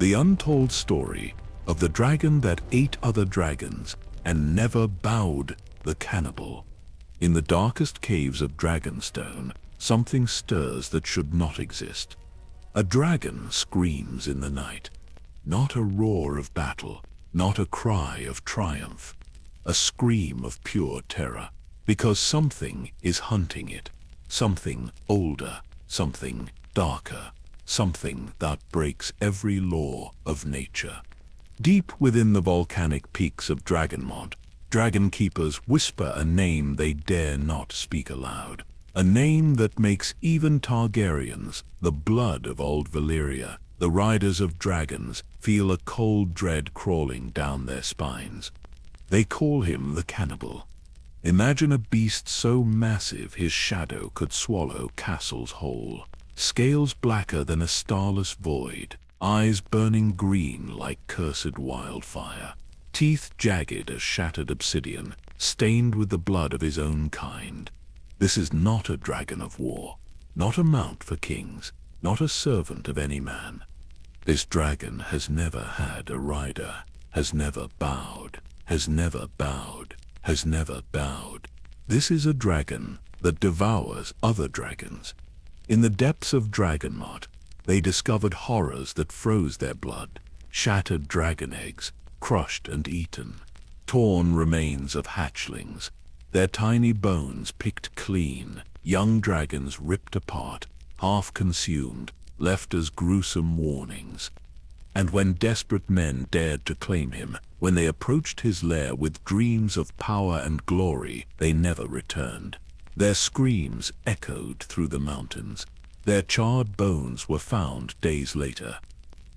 The untold story of the dragon that ate other dragons and never bowed, the Cannibal. In the darkest caves of Dragonstone, something stirs that should not exist. A dragon screams in the night. Not a roar of battle, not a cry of triumph. A scream of pure terror, because something is hunting it. Something older, something darker, something that breaks every law of nature. Deep within the volcanic peaks of Dragonmont, dragon keepers whisper a name they dare not speak aloud. A name that makes even Targaryens, the blood of old Valyria, the riders of dragons, feel a cold dread crawling down their spines. They call him the Cannibal. Imagine a beast so massive his shadow could swallow castles whole. Scales blacker than a starless void, eyes burning green like cursed wildfire, teeth jagged as shattered obsidian, stained with the blood of his own kind. This is not a dragon of war, not a mount for kings, not a servant of any man. This dragon has never had a rider, has never bowed, has never bowed, has never bowed. This is a dragon that devours other dragons. In the depths of Dragonmont, they discovered horrors that froze their blood, shattered dragon eggs, crushed and eaten, torn remains of hatchlings, their tiny bones picked clean, young dragons ripped apart, half consumed, left as gruesome warnings. And when desperate men dared to claim him, when they approached his lair with dreams of power and glory, they never returned. Their screams echoed through the mountains. Their charred bones were found days later.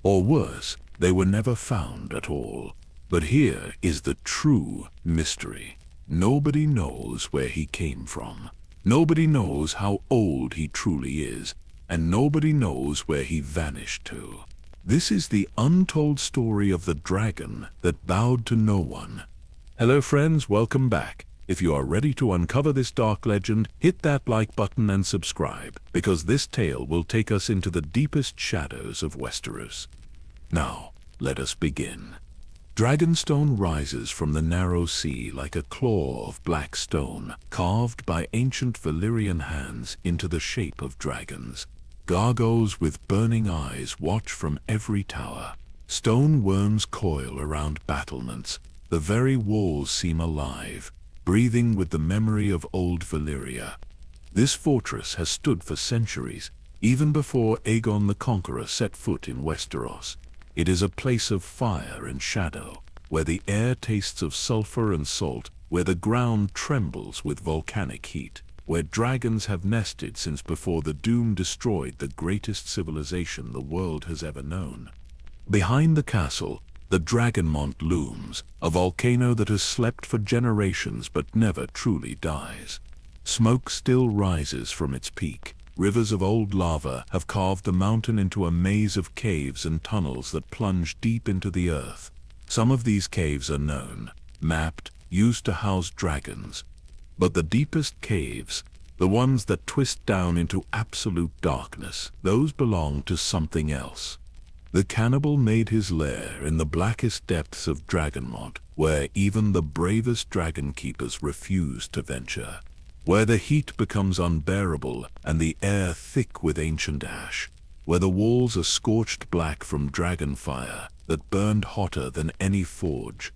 Or worse, they were never found at all. But here is the true mystery. Nobody knows where he came from. Nobody knows how old he truly is. And nobody knows where he vanished to. This is the untold story of the dragon that bowed to no one. Hello friends, welcome back. If you are ready to uncover this dark legend, hit that like button and subscribe, because this tale will take us into the deepest shadows of Westeros. Now, let us begin. Dragonstone rises from the narrow sea like a claw of black stone, carved by ancient Valyrian hands into the shape of dragons. Gargoyles with burning eyes watch from every tower. Stone worms coil around battlements. The very walls seem alive, breathing with the memory of old Valyria. This fortress has stood for centuries, even before Aegon the Conqueror set foot in Westeros. It is a place of fire and shadow, where the air tastes of sulfur and salt, where the ground trembles with volcanic heat, where dragons have nested since before the Doom destroyed the greatest civilization the world has ever known. Behind the castle, the Dragonmont looms, a volcano that has slept for generations but never truly dies. Smoke still rises from its peak. Rivers of old lava have carved the mountain into a maze of caves and tunnels that plunge deep into the earth. Some of these caves are known, mapped, used to house dragons. But the deepest caves, the ones that twist down into absolute darkness, those belong to something else. The Cannibal made his lair in the blackest depths of Dragonmont, where even the bravest dragon keepers refuse to venture. Where the heat becomes unbearable and the air thick with ancient ash. Where the walls are scorched black from dragon fire that burned hotter than any forge.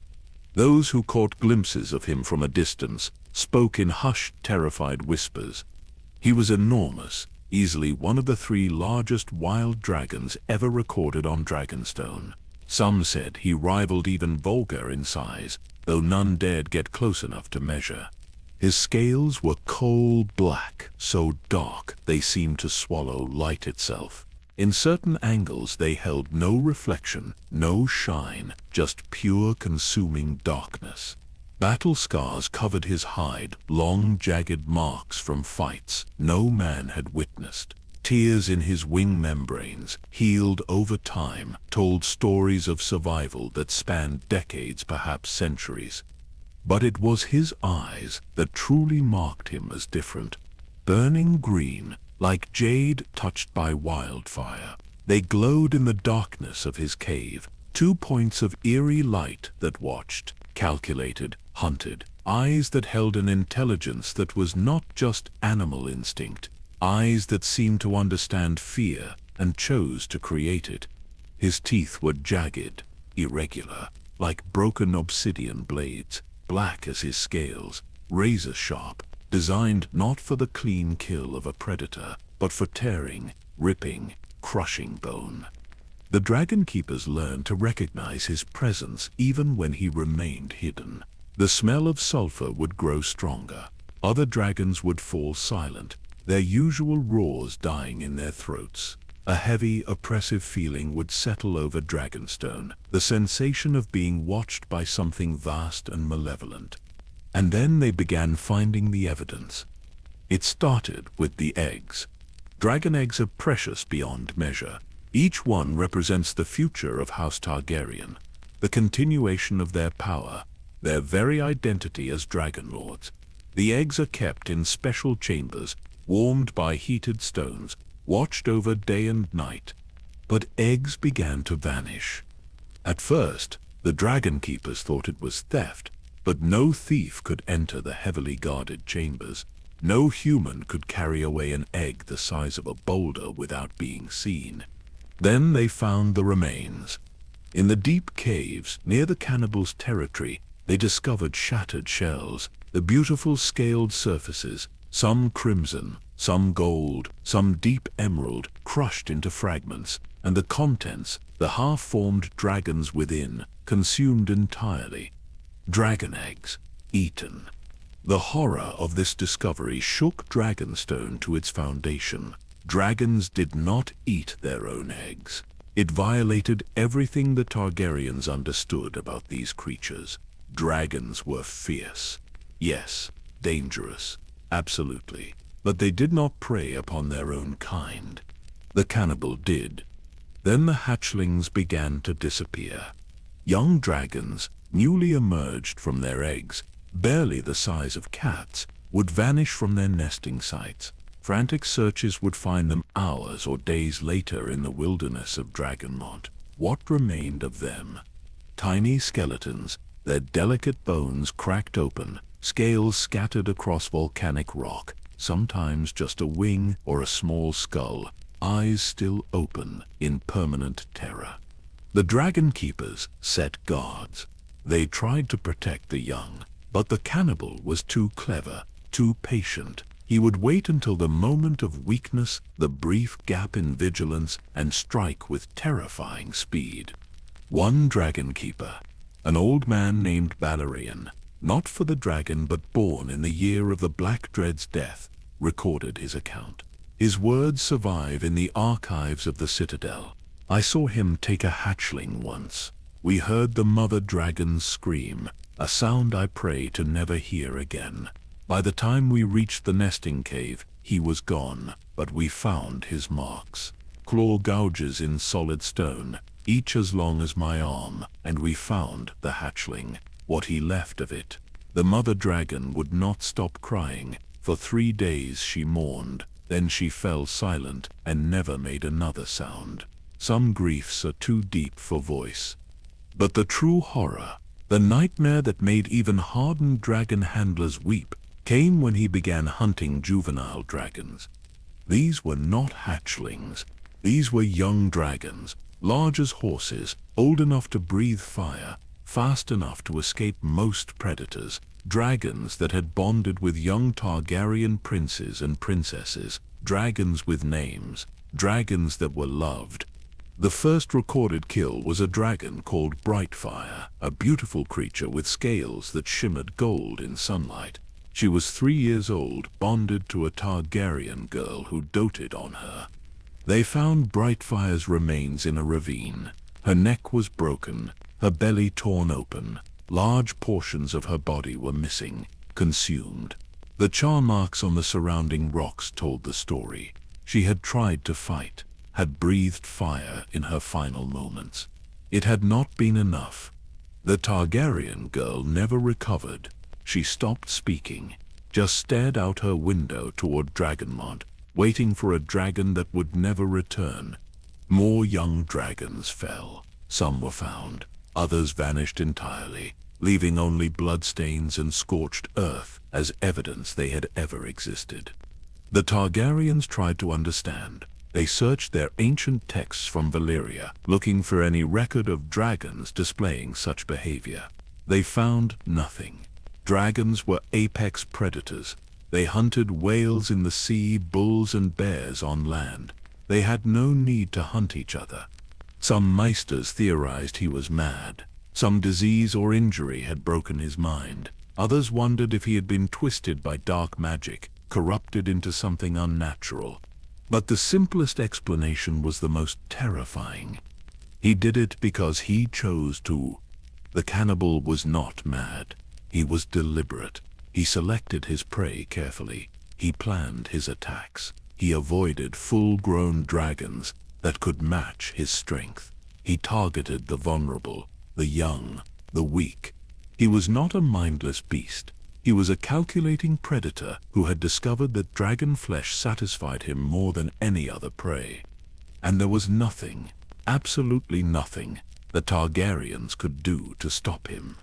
Those who caught glimpses of him from a distance spoke in hushed, terrified whispers. He was enormous, easily one of the 3 largest wild dragons ever recorded on Dragonstone. Some said he rivaled even Volga in size, though none dared get close enough to measure. His scales were coal black, so dark they seemed to swallow light itself. In certain angles they held no reflection, no shine, just pure consuming darkness. Battle scars covered his hide, long jagged marks from fights no man had witnessed. Tears in his wing membranes, healed over time, told stories of survival that spanned decades, perhaps centuries. But it was his eyes that truly marked him as different. Burning green, like jade touched by wildfire. They glowed in the darkness of his cave, 2 points of eerie light that watched, calculated, hunted, eyes that held an intelligence that was not just animal instinct, eyes that seemed to understand fear and chose to create it. His teeth were jagged, irregular, like broken obsidian blades, black as his scales, razor sharp, designed not for the clean kill of a predator, but for tearing, ripping, crushing bone. The dragon keepers learned to recognize his presence even when he remained hidden. The smell of sulfur would grow stronger. Other dragons would fall silent, their usual roars dying in their throats. A heavy, oppressive feeling would settle over Dragonstone, the sensation of being watched by something vast and malevolent. And then they began finding the evidence. It started with the eggs. Dragon eggs are precious beyond measure. Each one represents the future of House Targaryen, the continuation of their power, their very identity as dragon lords. The eggs are kept in special chambers, warmed by heated stones, watched over day and night. But eggs began to vanish. At first, the dragon keepers thought it was theft, but no thief could enter the heavily guarded chambers. No human could carry away an egg the size of a boulder without being seen. Then they found the remains. In the deep caves near the cannibals' territory, they discovered shattered shells, the beautiful scaled surfaces, some crimson, some gold, some deep emerald, crushed into fragments, and the contents, the half-formed dragons within, consumed entirely. Dragon eggs, eaten. The horror of this discovery shook Dragonstone to its foundation. Dragons did not eat their own eggs. It violated everything the Targaryens understood about these creatures. Dragons were fierce. Yes, dangerous. Absolutely. But they did not prey upon their own kind. The cannibal did. Then the hatchlings began to disappear. Young dragons, newly emerged from their eggs, barely the size of cats, would vanish from their nesting sites. Frantic searches would find them hours or days later in the wilderness of Dragonmont. What remained of them? Tiny skeletons, their delicate bones cracked open, scales scattered across volcanic rock, sometimes just a wing or a small skull, eyes still open in permanent terror. The dragon keepers set guards. They tried to protect the young, but the cannibal was too clever, too patient. He would wait until the moment of weakness, the brief gap in vigilance, and strike with terrifying speed. One dragon keeper, an old man named Valyrian, not for the dragon but born in the year of the Black Dread's death, recorded his account. His words survive in the archives of the citadel. I saw him take a hatchling once. We heard the mother dragon's scream, a sound I pray to never hear again. By the time we reached the nesting cave, he was gone, but we found his marks. Claw gouges in solid stone, each as long as my arm, and we found the hatchling, what he left of it. The mother dragon would not stop crying. For 3 days she mourned, then she fell silent and never made another sound. Some griefs are too deep for voice. But the true horror, the nightmare that made even hardened dragon handlers weep, came when he began hunting juvenile dragons. These were not hatchlings. These were young dragons, large as horses, old enough to breathe fire, fast enough to escape most predators, dragons that had bonded with young Targaryen princes and princesses, dragons with names, dragons that were loved. The first recorded kill was a dragon called Brightfire, a beautiful creature with scales that shimmered gold in sunlight. She was 3 years old, bonded to a Targaryen girl who doted on her. They found Brightfire's remains in a ravine. Her neck was broken, her belly torn open. Large portions of her body were missing, consumed. The char marks on the surrounding rocks told the story. She had tried to fight, had breathed fire in her final moments. It had not been enough. The Targaryen girl never recovered. She stopped speaking, just stared out her window toward Dragonmont, waiting for a dragon that would never return. More young dragons fell. Some were found, others vanished entirely, leaving only bloodstains and scorched earth as evidence they had ever existed. The Targaryens tried to understand. They searched their ancient texts from Valyria, looking for any record of dragons displaying such behavior. They found nothing. Dragons were apex predators. They hunted whales in the sea, bulls and bears on land. They had no need to hunt each other. Some maesters theorized he was mad. Some disease or injury had broken his mind. Others wondered if he had been twisted by dark magic, corrupted into something unnatural. But the simplest explanation was the most terrifying. He did it because he chose to. The cannibal was not mad. He was deliberate. He selected his prey carefully. He planned his attacks. He avoided full-grown dragons that could match his strength. He targeted the vulnerable, the young, the weak. He was not a mindless beast. He was a calculating predator who had discovered that dragon flesh satisfied him more than any other prey. And there was nothing, absolutely nothing, the Targaryens could do to stop him.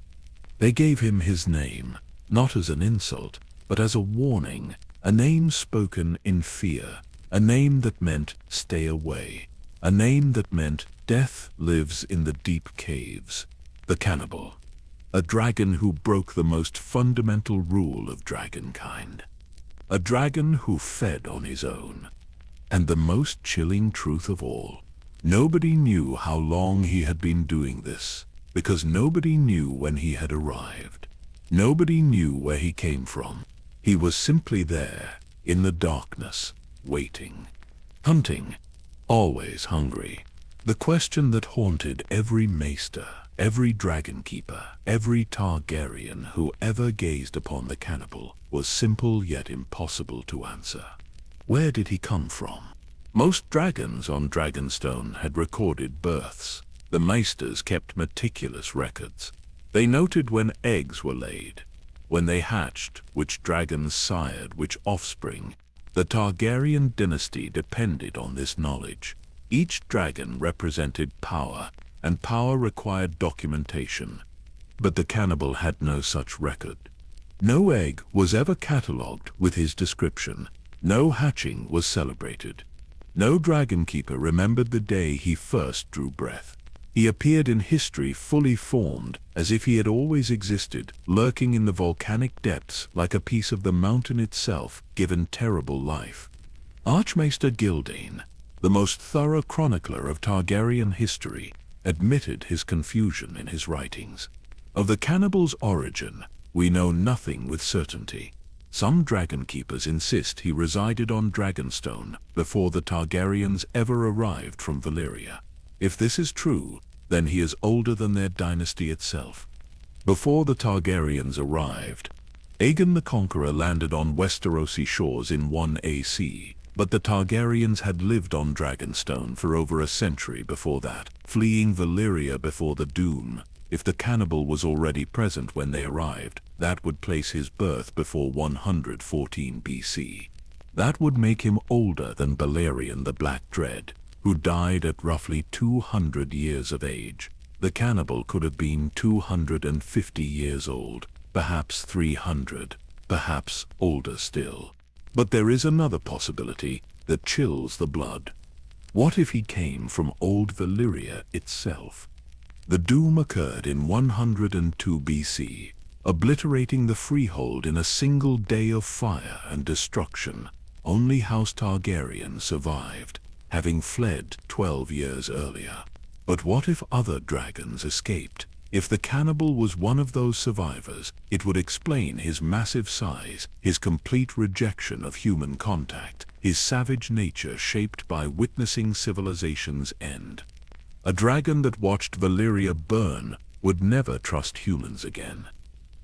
They gave him his name, not as an insult, but as a warning, a name spoken in fear, a name that meant stay away, a name that meant death lives in the deep caves. The Cannibal. A dragon who broke the most fundamental rule of dragonkind. A dragon who fed on his own. And the most chilling truth of all, nobody knew how long he had been doing this, because nobody knew when he had arrived. Nobody knew where he came from. He was simply there, in the darkness, waiting. Hunting, always hungry. The question that haunted every maester, every dragon keeper, every Targaryen who ever gazed upon the cannibal was simple yet impossible to answer. Where did he come from? Most dragons on Dragonstone had recorded births. The maesters kept meticulous records. They noted when eggs were laid, when they hatched, which dragons sired which offspring. The Targaryen dynasty depended on this knowledge. Each dragon represented power, and power required documentation. But the cannibal had no such record. No egg was ever catalogued with his description. No hatching was celebrated. No dragon keeper remembered the day he first drew breath. He appeared in history fully formed, as if he had always existed, lurking in the volcanic depths like a piece of the mountain itself, given terrible life. Archmaester Gildane, the most thorough chronicler of Targaryen history, admitted his confusion in his writings. Of the cannibal's origin, we know nothing with certainty. Some dragon keepers insist he resided on Dragonstone before the Targaryens ever arrived from Valyria. If this is true, then he is older than their dynasty itself. Before the Targaryens arrived, Aegon the Conqueror landed on Westerosi shores in 1 AC, but the Targaryens had lived on Dragonstone for over a century before that, fleeing Valyria before the Doom. If the cannibal was already present when they arrived, that would place his birth before 114 BC. That would make him older than Balerion the Black Dread, who died at roughly 200 years of age. The cannibal could have been 250 years old, perhaps 300, perhaps older still. But there is another possibility that chills the blood. What if he came from old Valyria itself? The doom occurred in 102 BC, obliterating the freehold in a single day of fire and destruction. Only House Targaryen survived, having fled 12 years earlier. But what if other dragons escaped? If the cannibal was one of those survivors, it would explain his massive size, his complete rejection of human contact, his savage nature shaped by witnessing civilization's end. A dragon that watched Valyria burn would never trust humans again.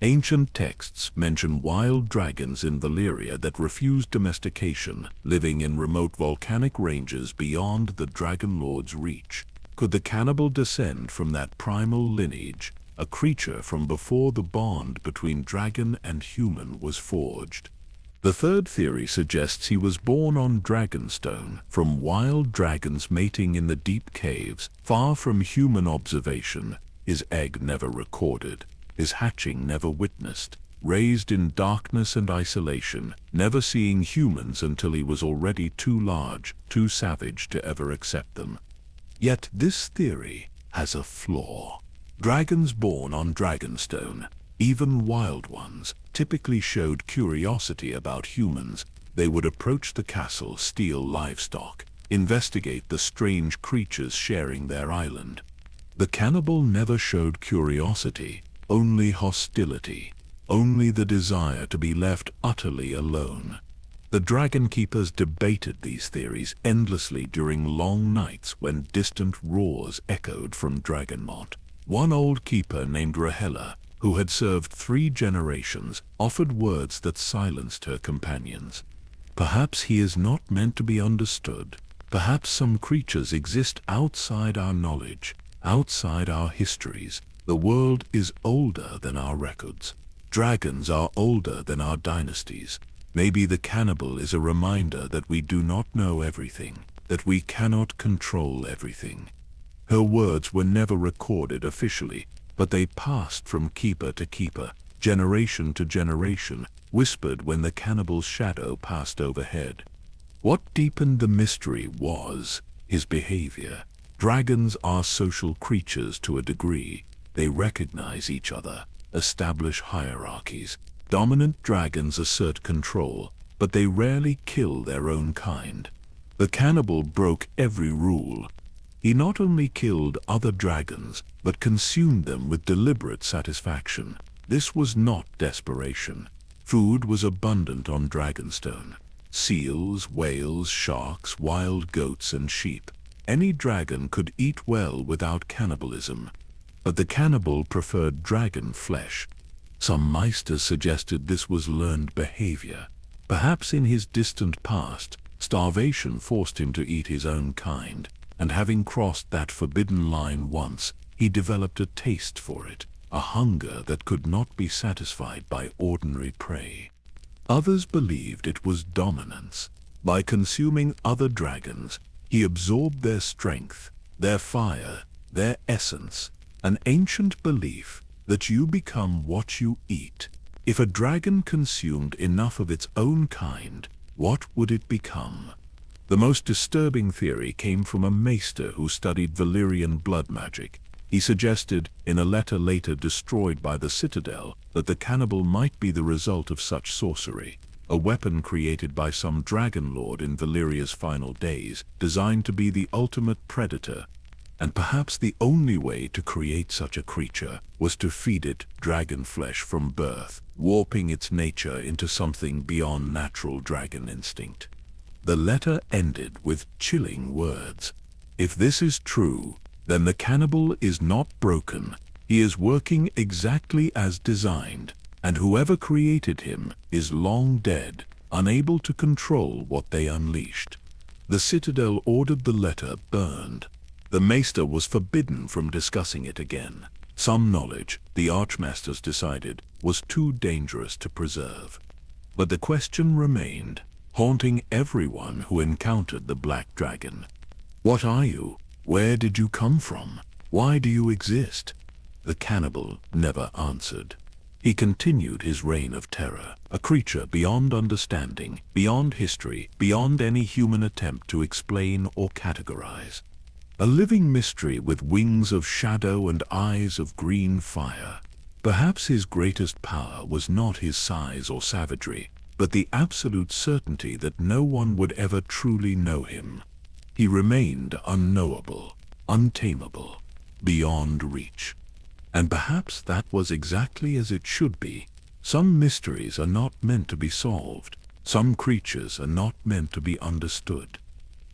Ancient texts mention wild dragons in Valyria that refused domestication, living in remote volcanic ranges beyond the Dragon Lord's reach. Could the cannibal descend from that primal lineage, a creature from before the bond between dragon and human was forged? The third theory suggests he was born on Dragonstone, from wild dragons mating in the deep caves, far from human observation, his egg never recorded, his hatching never witnessed, raised in darkness and isolation, never seeing humans until he was already too large, too savage to ever accept them. Yet this theory has a flaw. Dragons born on Dragonstone, even wild ones, typically showed curiosity about humans. They would approach the castle, steal livestock, investigate the strange creatures sharing their island. The cannibal never showed curiosity, only hostility, only the desire to be left utterly alone. The dragon keepers debated these theories endlessly during long nights when distant roars echoed from Dragonmont. One old keeper named Rahela, who had served 3 generations, offered words that silenced her companions. Perhaps he is not meant to be understood. Perhaps some creatures exist outside our knowledge, outside our histories. The world is older than our records. Dragons are older than our dynasties. Maybe the cannibal is a reminder that we do not know everything, that we cannot control everything. Her words were never recorded officially, but they passed from keeper to keeper, generation to generation, whispered when the cannibal's shadow passed overhead. What deepened the mystery was his behavior. Dragons are social creatures to a degree. They recognize each other, establish hierarchies. Dominant dragons assert control, but they rarely kill their own kind. The cannibal broke every rule. He not only killed other dragons, but consumed them with deliberate satisfaction. This was not desperation. Food was abundant on Dragonstone. Seals, whales, sharks, wild goats, and sheep. Any dragon could eat well without cannibalism. But the cannibal preferred dragon flesh. Some meisters suggested this was learned behavior. Perhaps in his distant past, starvation forced him to eat his own kind, and having crossed that forbidden line once, he developed a taste for it, a hunger that could not be satisfied by ordinary prey. Others believed it was dominance. By consuming other dragons, he absorbed their strength, their fire, their essence, an ancient belief that you become what you eat. If a dragon consumed enough of its own kind, what would it become? The most disturbing theory came from a maester who studied Valyrian blood magic. He suggested, in a letter later destroyed by the Citadel, that the cannibal might be the result of such sorcery, a weapon created by some dragon lord in Valyria's final days, designed to be the ultimate predator. And perhaps the only way to create such a creature was to feed it dragon flesh from birth, warping its nature into something beyond natural dragon instinct. The letter ended with chilling words. If this is true, then the cannibal is not broken. He is working exactly as designed, and whoever created him is long dead, unable to control what they unleashed. The Citadel ordered the letter burned. The maester was forbidden from discussing it again. Some knowledge, the archmasters decided, was too dangerous to preserve. But the question remained, haunting everyone who encountered the black dragon. What are you? Where did you come from? Why do you exist? The cannibal never answered. He continued his reign of terror, a creature beyond understanding, beyond history, beyond any human attempt to explain or categorize. A living mystery with wings of shadow and eyes of green fire. Perhaps his greatest power was not his size or savagery, but the absolute certainty that no one would ever truly know him. He remained unknowable, untameable, beyond reach. And perhaps that was exactly as it should be. Some mysteries are not meant to be solved. Some creatures are not meant to be understood.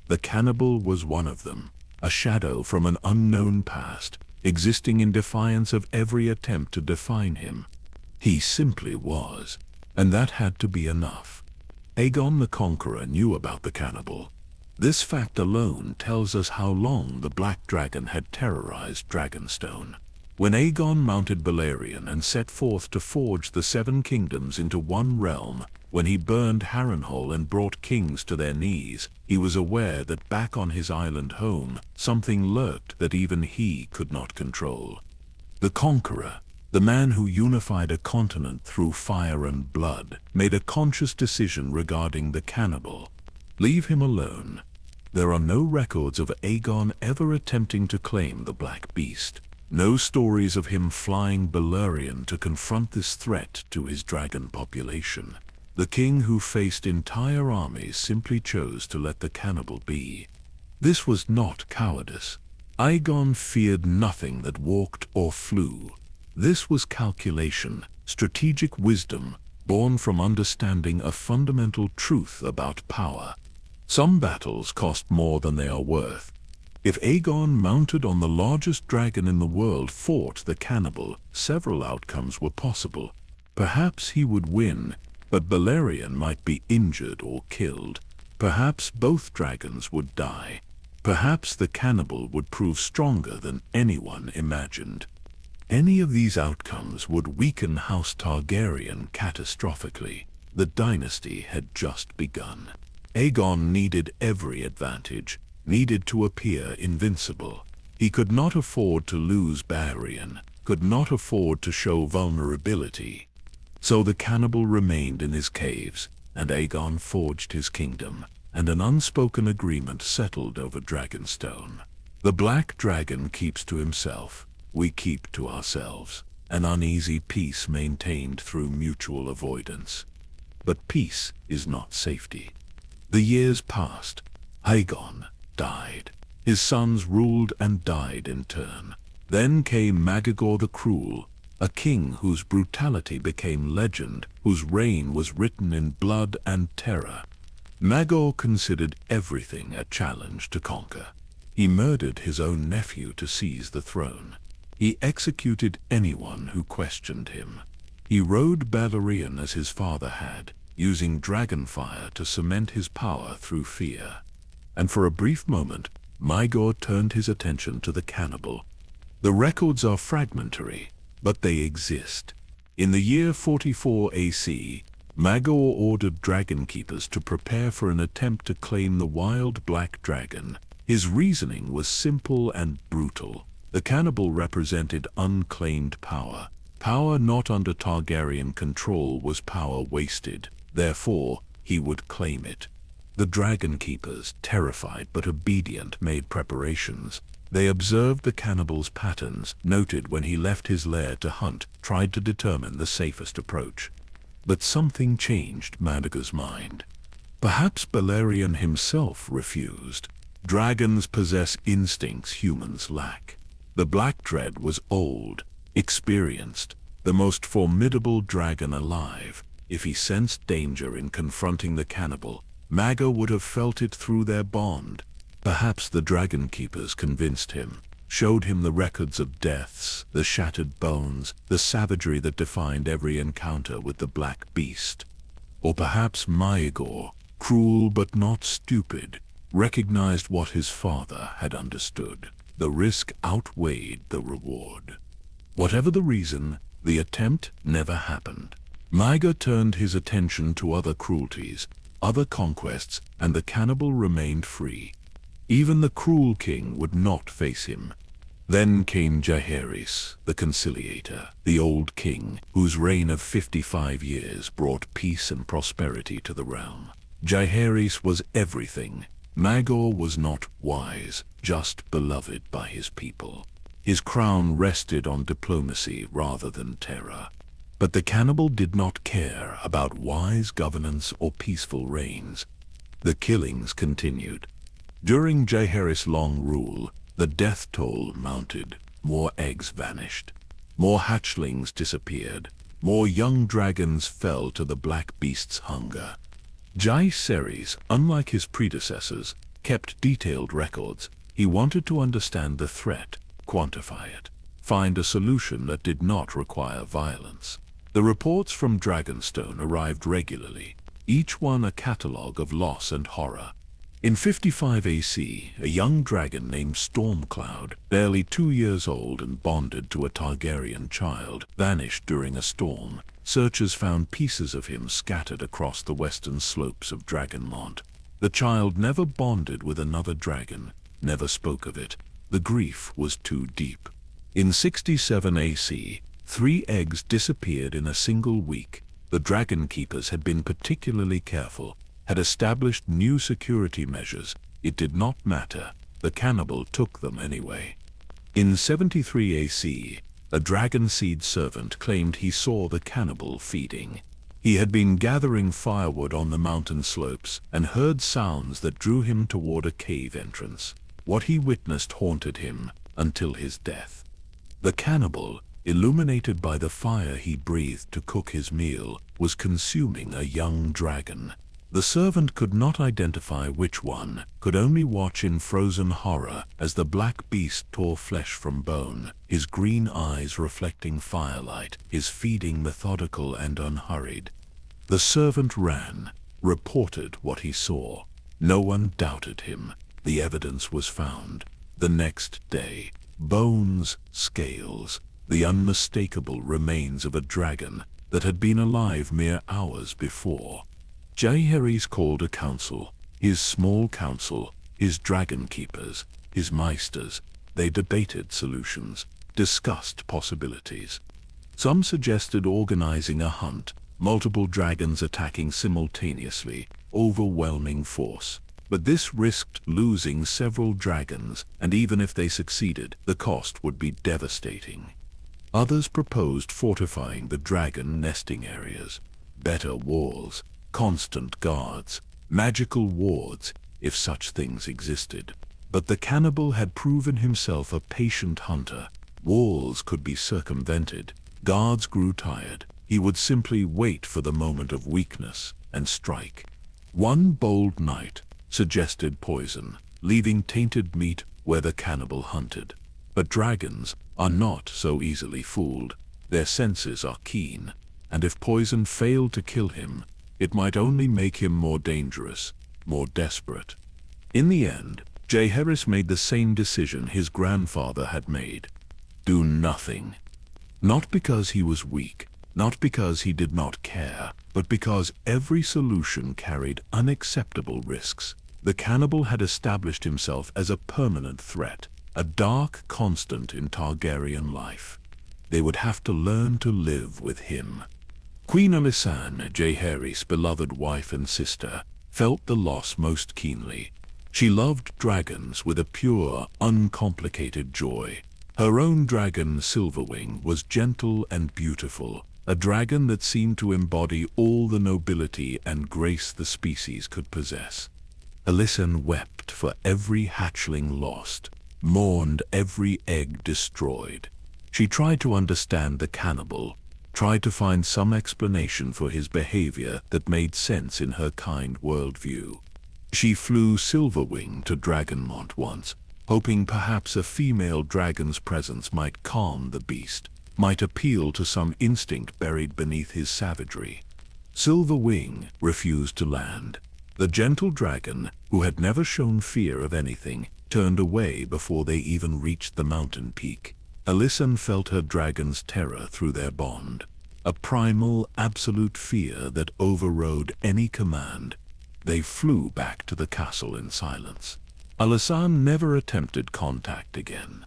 The cannibal was one of them. A shadow from an unknown past, existing in defiance of every attempt to define him. He simply was, and that had to be enough. Aegon the Conqueror knew about the cannibal. This fact alone tells us how long the Black Dragon had terrorized Dragonstone. When Aegon mounted Balerion and set forth to forge the 7 kingdoms into one realm, When he burned Harrenhal and brought kings to their knees, he was aware that back on his island home, something lurked that even he could not control. The Conqueror, the man who unified a continent through fire and blood, made a conscious decision regarding the Cannibal. Leave him alone. There are no records of Aegon ever attempting to claim the Black Beast. No stories of him flying Valyrian to confront this threat to his dragon population. The king who faced entire armies simply chose to let the Cannibal be. This was not cowardice. Aegon feared nothing that walked or flew. This was calculation, strategic wisdom, born from understanding a fundamental truth about power. Some battles cost more than they are worth. If Aegon, mounted on the largest dragon in the world, fought the Cannibal, several outcomes were possible. Perhaps he would win, but Valyrian might be injured or killed. Perhaps both dragons would die. Perhaps the Cannibal would prove stronger than anyone imagined. Any of these outcomes would weaken House Targaryen catastrophically. The dynasty had just begun. Aegon needed every advantage, needed to appear invincible. He could not afford to lose Valyrian, could not afford to show vulnerability. So the Cannibal remained in his caves, and Aegon forged his kingdom, and an unspoken agreement settled over Dragonstone. The Black Dragon keeps to himself, we keep to ourselves, an uneasy peace maintained through mutual avoidance. But peace is not safety. The years passed. Aegon died. His sons ruled and died in turn. Then came Magagor the Cruel, a king whose brutality became legend, whose reign was written in blood and terror. Magor considered everything a challenge to conquer. He murdered his own nephew to seize the throne. He executed anyone who questioned him. He rode Valyrian as his father had, using dragonfire to cement his power through fear. And for a brief moment, Magor turned his attention to the Cannibal. The records are fragmentary, but they exist. In the year 44 AC, Magor ordered dragon keepers to prepare for an attempt to claim the wild black dragon. His reasoning was simple and brutal. The Cannibal represented unclaimed power. Power not under Targaryen control was power wasted. Therefore, he would claim it. The dragon keepers, terrified but obedient, made preparations. They observed the Cannibal's patterns, noted when he left his lair to hunt, tried to determine the safest approach. But something changed Magor's mind. Perhaps Valyrian himself refused. Dragons possess instincts humans lack. The Black Dread was old, experienced, the most formidable dragon alive. If he sensed danger in confronting the Cannibal, Magor would have felt it through their bond. Perhaps the dragon keepers convinced him, showed him the records of deaths, the shattered bones, the savagery that defined every encounter with the Black Beast. Or perhaps Magor, cruel but not stupid, recognized what his father had understood. The risk outweighed the reward. Whatever the reason, the attempt never happened. Magor turned his attention to other cruelties, other conquests, and the Cannibal remained free. Even the cruel king would not face him. Then came Jaehaerys, the conciliator, the old king, whose reign of 55 years brought peace and prosperity to the realm. Jaehaerys was everything. Magor was not wise, just beloved by his people. His crown rested on diplomacy rather than terror. But the Cannibal did not care about wise governance or peaceful reigns. The killings continued. During Jaehaerys' long rule, the death toll mounted. More eggs vanished. More hatchlings disappeared. More young dragons fell to the Black Beast's hunger. Jaehaerys, unlike his predecessors, kept detailed records. He wanted to understand the threat, quantify it, find a solution that did not require violence. The reports from Dragonstone arrived regularly, each one a catalogue of loss and horror. In 55 AC, a young dragon named Stormcloud, barely 2 years old and bonded to a Targaryen child, vanished during a storm. searchers found pieces of him scattered across the western slopes of Dragonmont. The child never bonded with another dragon, never spoke of it. The grief was too deep. In 67 AC, 3 eggs disappeared in a single week. The dragon keepers had been particularly careful, had established new security measures. It did not matter. The cannibal took them anyway. In 73 AC, a dragon seed servant claimed he saw the cannibal feeding. He had been gathering firewood on the mountain slopes and heard sounds that drew him toward a cave entrance. What he witnessed haunted him until his death. The cannibal, illuminated by the fire he breathed to cook his meal, was consuming a young dragon. The servant could not identify which one, could only watch in frozen horror as the black beast tore flesh from bone, his green eyes reflecting firelight, his feeding methodical and unhurried. The servant ran, reported what he saw. No one doubted him. The evidence was found. The next day, bones, scales, the unmistakable remains of a dragon that had been alive mere hours before. Jaehaerys called a council, his small council, his dragon keepers, his meisters. They debated solutions, discussed possibilities. Some suggested organizing a hunt, multiple dragons attacking simultaneously, overwhelming force. But this risked losing several dragons, and even if they succeeded, the cost would be devastating. Others proposed fortifying the dragon nesting areas, better walls, constant guards, magical wards, if such things existed. But the cannibal had proven himself a patient hunter. Walls could be circumvented. Guards grew tired. He would simply wait for the moment of weakness and strike. One bold night suggested poison, leaving tainted meat where the cannibal hunted. But dragons are not so easily fooled. Their senses are keen, and if poison failed to kill him, it might only make him more dangerous, more desperate. In the end, Jaehaerys made the same decision his grandfather had made. Do nothing. Not because he was weak, not because he did not care, but because every solution carried unacceptable risks. The cannibal had established himself as a permanent threat, a dark constant in Targaryen life. They would have to learn to live with him. Queen Alysanne, Jaehaerys' beloved wife and sister, felt the loss most keenly. She loved dragons with a pure, uncomplicated joy. Her own dragon, Silverwing, was gentle and beautiful, a dragon that seemed to embody all the nobility and grace the species could possess. Alysanne wept for every hatchling lost, mourned every egg destroyed. She tried to understand the cannibal, tried to find some explanation for his behavior that made sense in her kind worldview. She flew Silverwing to Dragonmont once, hoping perhaps a female dragon's presence might calm the beast, might appeal to some instinct buried beneath his savagery. Silverwing refused to land. The gentle dragon, who had never shown fear of anything, turned away before they even reached the mountain peak. Alysanne felt her dragon's terror through their bond, a primal, absolute fear that overrode any command. They flew back to the castle in silence. Alysanne never attempted contact again.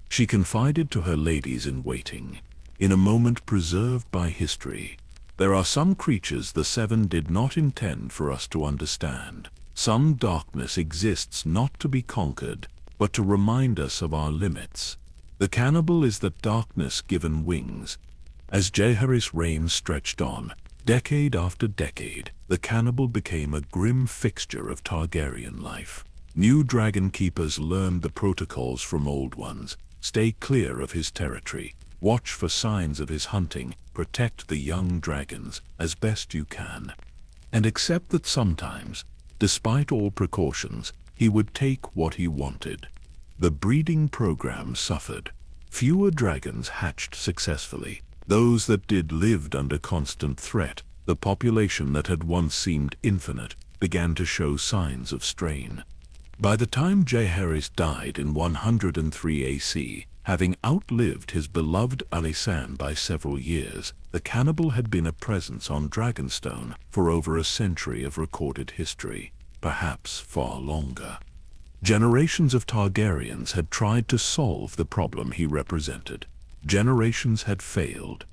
She confided to her ladies-in-waiting, in a moment preserved by history, "There are some creatures the Seven did not intend for us to understand. Some darkness exists not to be conquered, but to remind us of our limits. The cannibal is the darkness given wings." As Jaehaerys' reign stretched on, decade after decade, the cannibal became a grim fixture of Targaryen life. New dragon keepers learned the protocols from old ones. Stay clear of his territory. Watch for signs of his hunting. Protect the young dragons as best you can. And accept that sometimes, despite all precautions, he would take what he wanted. The breeding program suffered. Fewer dragons hatched successfully. Those that did lived under constant threat. The population that had once seemed infinite began to show signs of strain. By the time Jaehaerys died in 103 AC, Having outlived his beloved Alysanne by several years, the cannibal had been a presence on Dragonstone for over a century of recorded history, perhaps far longer. Generations of Targaryens had tried to solve the problem he represented. Generations had failed.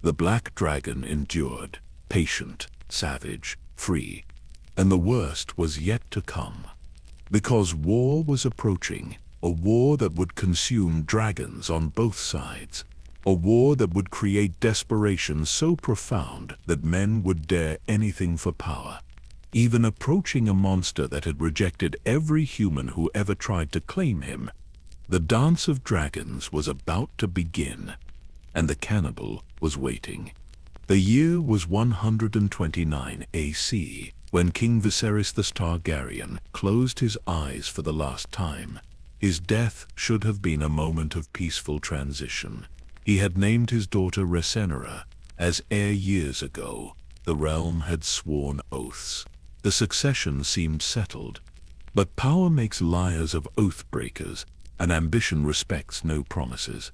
The Black Dragon endured, patient, savage, free, and the worst was yet to come. Because war was approaching, a war that would consume dragons on both sides, a war that would create desperation so profound that men would dare anything for power, even approaching a monster that had rejected every human who ever tried to claim him. The dance of dragons was about to begin, and the cannibal was waiting. The year was 129 AC, when King Viserys the Targaryen closed his eyes for the last time. His death should have been a moment of peaceful transition. He had named his daughter Rhaenyra, as heir years ago. The realm had sworn oaths. The succession seemed settled. But power makes liars of oath-breakers, and ambition respects no promises.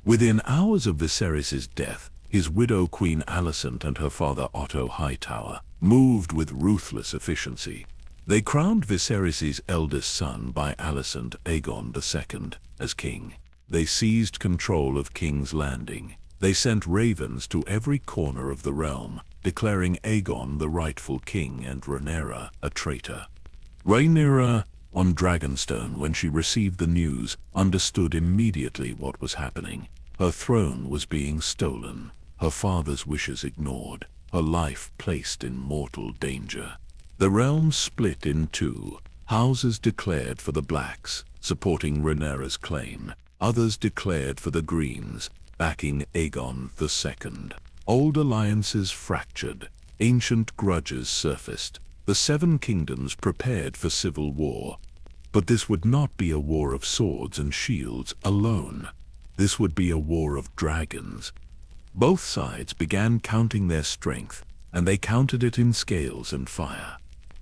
Within hours of Viserys' death, his widow Queen Alicent and her father Otto Hightower moved with ruthless efficiency. They crowned Viserys' eldest son by Alicent Aegon II as king. They seized control of King's Landing. They sent ravens to every corner of the realm, declaring Aegon the rightful king and Rhaenyra a traitor. Rhaenyra, on Dragonstone, when she received the news, understood immediately what was happening. Her throne was being stolen, her father's wishes ignored, her life placed in mortal danger. The realm split in two. Houses declared for the Blacks, supporting Rhaenyra's claim. Others declared for the Greens, backing Aegon II. Old alliances fractured. Ancient grudges surfaced. The Seven Kingdoms prepared for civil war. But this would not be a war of swords and shields alone. This would be a war of dragons. Both sides began counting their strength, and they counted it in scales and fire.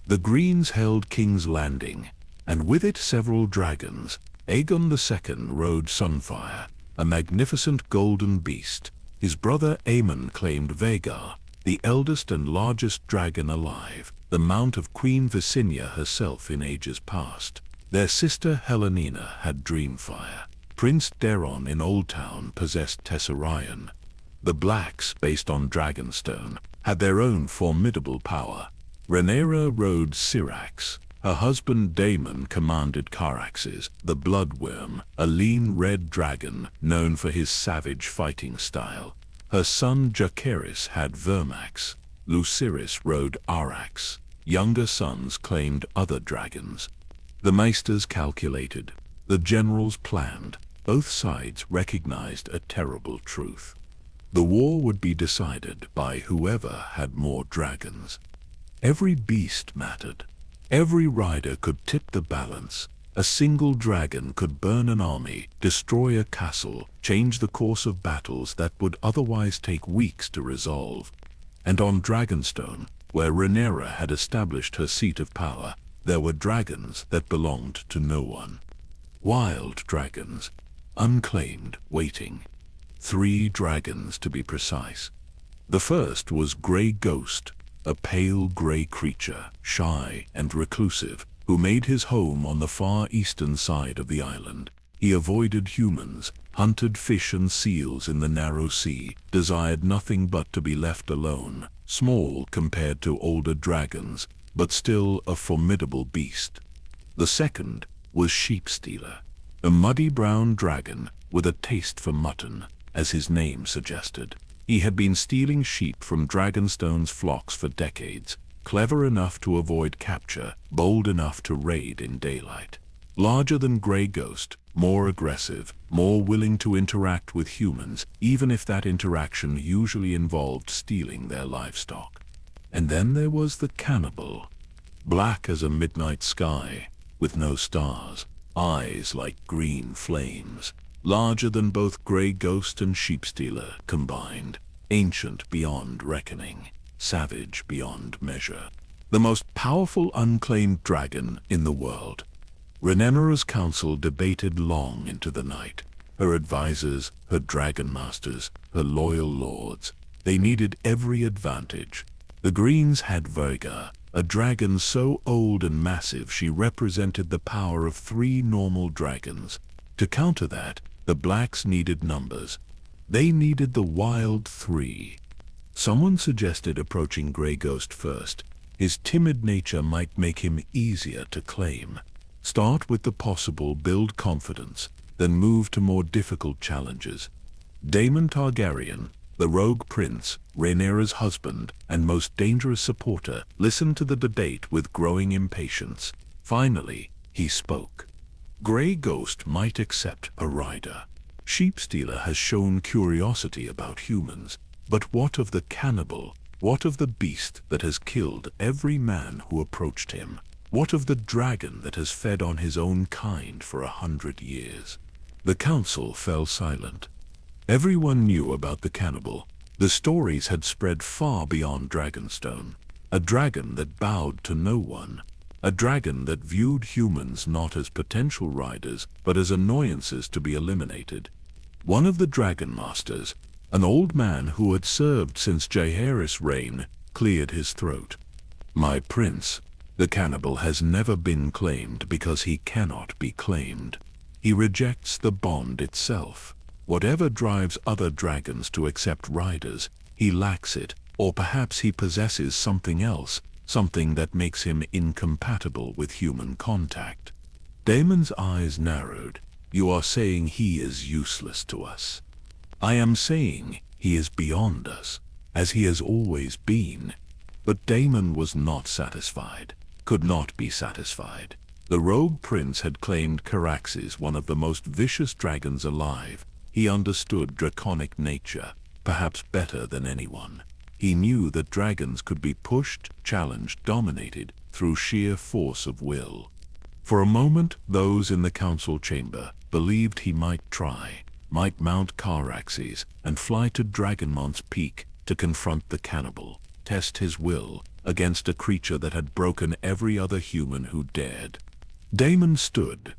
The Greens held King's Landing, and with it several dragons. Aegon II rode Sunfire, a magnificent golden beast. His brother Aemon claimed Vhagar, the eldest and largest dragon alive, the mount of Queen Visenya herself in ages past. Their sister Helena had Dreamfire. Prince Daeron in Old Town possessed Tessarion. The Blacks, based on Dragonstone, had their own formidable power. Rhaenyra rode Syrax. Her husband Daemon commanded Caraxes, the Bloodworm, a lean red dragon known for his savage fighting style. Her son Jacaerys had Vermax. Lucerys rode Arax. Younger sons claimed other dragons. The maesters calculated. The generals planned. Both sides recognized a terrible truth. The war would be decided by whoever had more dragons. Every beast mattered. Every rider could tip the balance. A single dragon could burn an army, destroy a castle, change the course of battles that would otherwise take weeks to resolve. And on Dragonstone, where Rhaenyra had established her seat of power, there were dragons that belonged to no one. Wild dragons, unclaimed, waiting. 3 dragons to be precise. The first was Grey Ghost, a pale grey creature, shy and reclusive, who made his home on the far eastern side of the island. He avoided humans, hunted fish and seals in the narrow sea, desired nothing but to be left alone, small compared to older dragons, but still a formidable beast. The second was Sheepstealer, a muddy brown dragon with a taste for mutton, as his name suggested. He had been stealing sheep from Dragonstone's flocks for decades, clever enough to avoid capture, bold enough to raid in daylight. Larger than Grey Ghost, more aggressive, more willing to interact with humans, even if that interaction usually involved stealing their livestock. And then there was the Cannibal, black as a midnight sky, with no stars, eyes like green flames, larger than both Grey Ghost and Sheepstealer combined, ancient beyond reckoning, savage beyond measure. The most powerful unclaimed dragon in the world. Rhaenyra's council debated long into the night. her advisors, her dragon masters, her loyal lords. They needed every advantage. The Greens had Vhagar, a dragon so old and massive she represented the power of 3 normal dragons. To counter that, the Blacks needed numbers. They needed the wild 3. Someone suggested approaching Grey Ghost first. His timid nature might make him easier to claim. Start with the possible, build confidence, then move to more difficult challenges. Daemon Targaryen, the rogue prince, Rhaenyra's husband, and most dangerous supporter, listened to the debate with growing impatience. Finally, he spoke. Grey Ghost might accept a rider. Sheepstealer has shown curiosity about humans, but what of the cannibal? What of the beast that has killed every man who approached him? What of the dragon that has fed on his own kind for 100 years? The council fell silent. Everyone knew about the cannibal. The stories had spread far beyond Dragonstone. A dragon that bowed to no one. A dragon that viewed humans not as potential riders, but as annoyances to be eliminated. One of the dragon masters, an old man who had served since Jaehaerys' reign, cleared his throat. My prince, the cannibal has never been claimed because he cannot be claimed. He rejects the bond itself. Whatever drives other dragons to accept riders, he lacks it, or perhaps he possesses something else, something that makes him incompatible with human contact. Daemon's eyes narrowed. You are saying he is useless to us. I am saying he is beyond us, as he has always been. But Daemon was not satisfied, could not be satisfied. The rogue prince had claimed Caraxes, one of the most vicious dragons alive. He understood draconic nature, perhaps better than anyone. He knew that dragons could be pushed, challenged, dominated through sheer force of will. For a moment, those in the council chamber believed he might try, might mount Caraxes and fly to Dragonmont's peak to confront the cannibal, test his will against a creature that had broken every other human who dared. Daemon stood,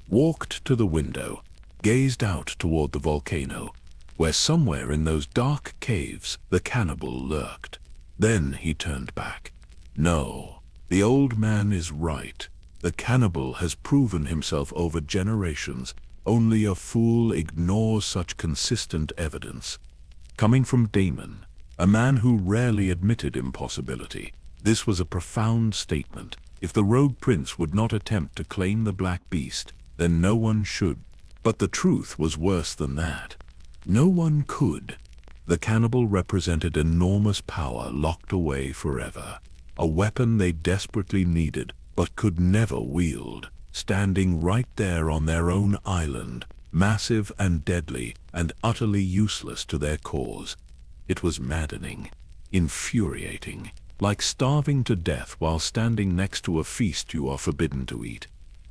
walked to the window, gazed out toward the volcano, where somewhere in those dark caves the cannibal lurked. Then he turned back. No, the old man is right. The cannibal has proven himself over generations. Only a fool ignores such consistent evidence. Coming from Daemon, a man who rarely admitted impossibility, this was a profound statement. If the rogue prince would not attempt to claim the black beast, then no one should. But the truth was worse than that. No one could. The cannibal represented enormous power locked away forever. A weapon they desperately needed, but could never wield. Standing right there on their own island, massive and deadly, and utterly useless to their cause. It was maddening, infuriating, like starving to death while standing next to a feast you are forbidden to eat.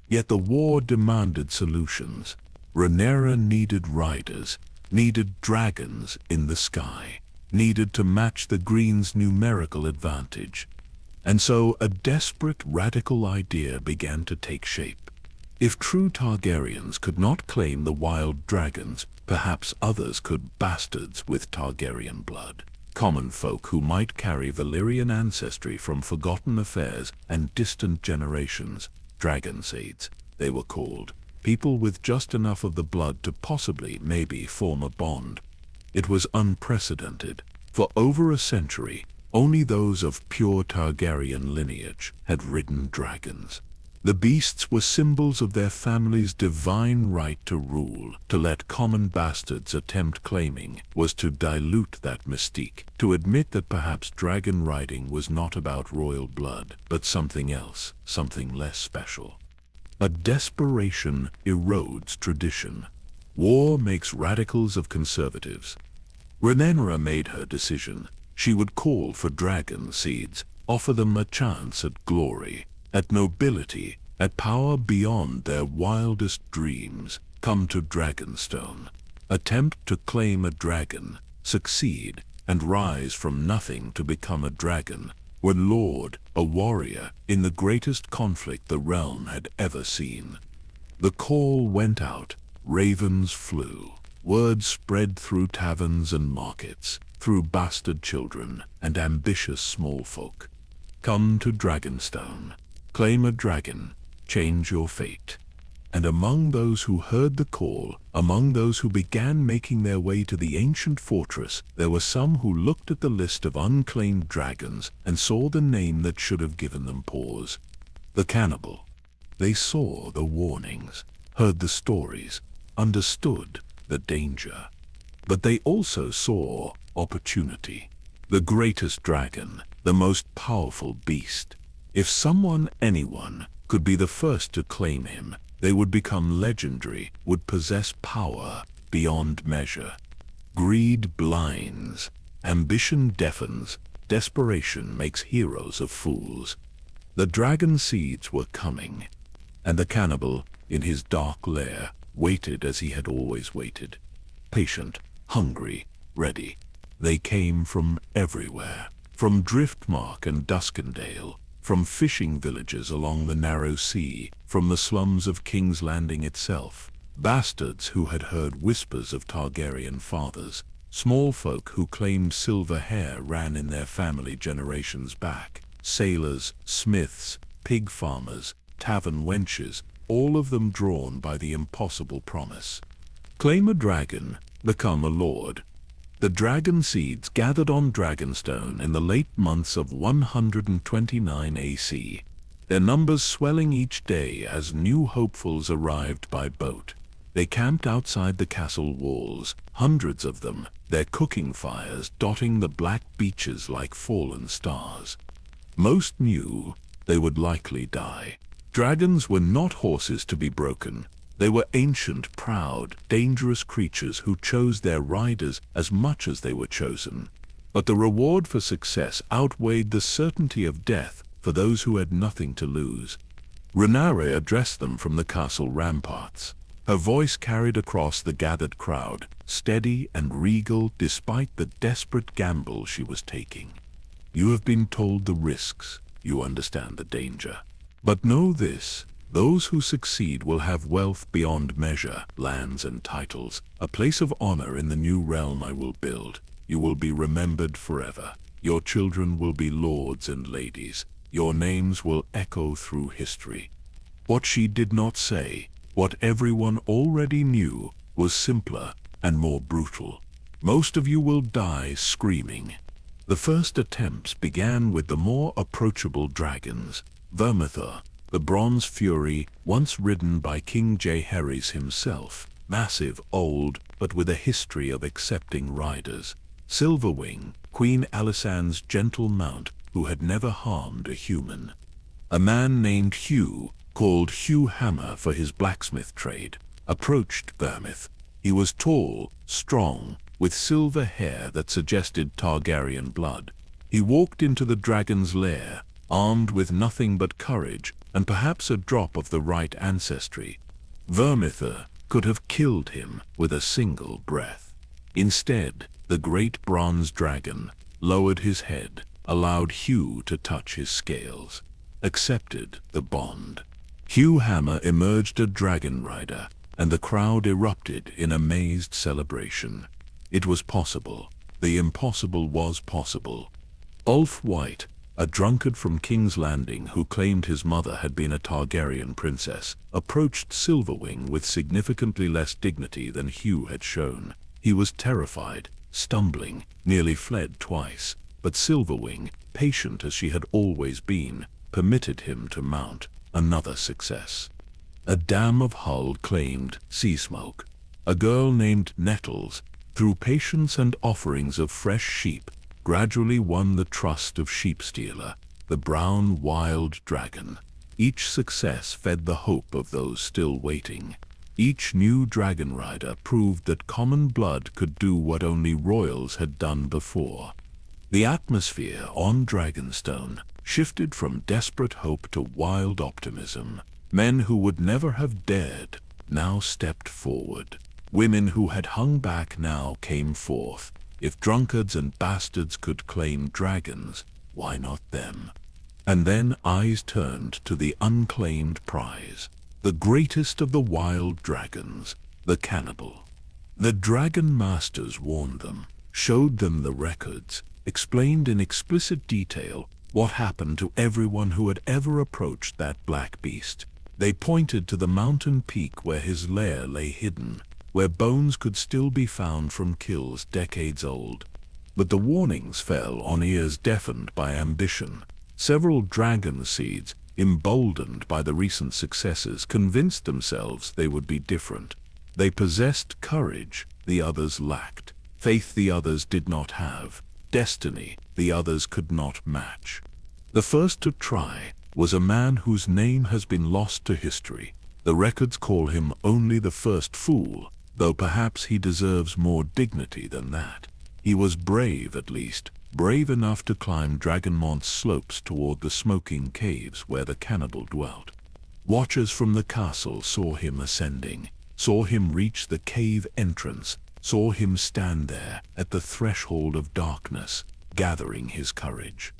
Yet the war demanded solutions. Rhaenyra needed riders, needed dragons in the sky, needed to match the Greens' numerical advantage. And so a desperate, radical idea began to take shape. If true Targaryens could not claim the wild dragons, perhaps others could, bastards with Targaryen blood. Common folk who might carry Valyrian ancestry from forgotten affairs and distant generations. Dragonsaids, they were called. People with just enough of the blood to possibly, maybe, form a bond. It was unprecedented. For over a century, only those of pure Targaryen lineage had ridden dragons. The beasts were symbols of their family's divine right to rule. To let common bastards attempt claiming was to dilute that mystique, to admit that perhaps dragon riding was not about royal blood, but something else, something less special. A desperation erodes tradition. War makes radicals of conservatives. Rhaenyra made her decision. She would call for dragon seeds, offer them a chance at glory, at nobility, at power beyond their wildest dreams. Come to Dragonstone. Attempt to claim a dragon, succeed, and rise from nothing to become a dragon. Were lord, a warrior, in the greatest conflict the realm had ever seen. The call went out. Ravens flew. Word spread through taverns and markets, through bastard children and ambitious small folk. Come to Dragonstone. Claim a dragon. Change your fate. And among those who heard the call, among those who began making their way to the ancient fortress, there were some who looked at the list of unclaimed dragons and saw the name that should have given them pause. The Cannibal. They saw the warnings, heard the stories, understood the danger. But they also saw opportunity. The greatest dragon, the most powerful beast. If anyone, could be the first to claim him, they would become legendary, would possess power beyond measure. Greed blinds, ambition deafens, desperation makes heroes of fools. The dragon seeds were coming, and the cannibal, in his dark lair, waited as he had always waited. Patient, hungry, ready. They came from everywhere, from Driftmark and Duskendale, from fishing villages along the narrow sea, from the slums of King's Landing itself. Bastards who had heard whispers of Targaryen fathers, small folk who claimed silver hair ran in their family generations back, sailors, smiths, pig farmers, tavern wenches, all of them drawn by the impossible promise. Claim a dragon, become a lord. The dragon seeds gathered on Dragonstone in the late months of 129 AC, their numbers swelling each day as new hopefuls arrived by boat. They camped outside the castle walls, hundreds of them, their cooking fires dotting the black beaches like fallen stars. Most knew they would likely die. Dragons were not horses to be broken. They were ancient, proud, dangerous creatures who chose their riders as much as they were chosen. But the reward for success outweighed the certainty of death for those who had nothing to lose. Rhaenyra addressed them from the castle ramparts. Her voice carried across the gathered crowd, steady and regal despite the desperate gamble she was taking. You have been told the risks. You understand the danger. But know this, those who succeed will have wealth beyond measure, lands and titles, a place of honor in the new realm I will build. You will be remembered forever. Your children will be lords and ladies. Your names will echo through history. What she did not say, what everyone already knew, was simpler and more brutal. Most of you will die screaming. The first attempts began with the more approachable dragons. Vermithor, the bronze fury, once ridden by King Jaehaerys himself, massive, old, but with a history of accepting riders. Silverwing, Queen Alysanne's gentle mount, who had never harmed a human. A man named Hugh, called Hugh Hammer for his blacksmith trade, approached Vermith. He was tall, strong, with silver hair that suggested Targaryen blood. He walked into the dragon's lair, armed with nothing but courage and perhaps a drop of the right ancestry. Vermithor could have killed him with a single breath. Instead, the great bronze dragon lowered his head, allowed Hugh to touch his scales, accepted the bond. Hugh Hammer emerged a dragon rider, and the crowd erupted in amazed celebration. It was possible. The impossible was possible. Ulf White, a drunkard from King's Landing who claimed his mother had been a Targaryen princess, approached Silverwing with significantly less dignity than Hugh had shown. He was terrified, stumbling, nearly fled twice, but Silverwing, patient as she had always been, permitted him to mount. Another success. A dam of Hull claimed Sea Smoke. A girl named Nettles, through patience and offerings of fresh sheep, gradually won the trust of Sheepstealer, the brown wild dragon. Each success fed the hope of those still waiting. Each new dragon rider proved that common blood could do what only royals had done before. The atmosphere on Dragonstone shifted from desperate hope to wild optimism. Men who would never have dared now stepped forward. Women who had hung back now came forth. If drunkards and bastards could claim dragons, why not them? And then eyes turned to the unclaimed prize, the greatest of the wild dragons, the cannibal. The dragon masters warned them, showed them the records, explained in explicit detail what happened to everyone who had ever approached that black beast. They pointed to the mountain peak where his lair lay hidden, where bones could still be found from kills decades old. But the warnings fell on ears deafened by ambition. Several dragon seeds, emboldened by the recent successes, convinced themselves they would be different. They possessed courage the others lacked, faith the others did not have, destiny the others could not match. The first to try was a man whose name has been lost to history. The records call him only the first fool, though perhaps he deserves more dignity than that. He was brave, at least, brave enough to climb Dragonmont's slopes toward the smoking caves where the cannibal dwelt. Watchers from the castle saw him ascending, saw him reach the cave entrance, saw him stand there at the threshold of darkness, gathering his courage.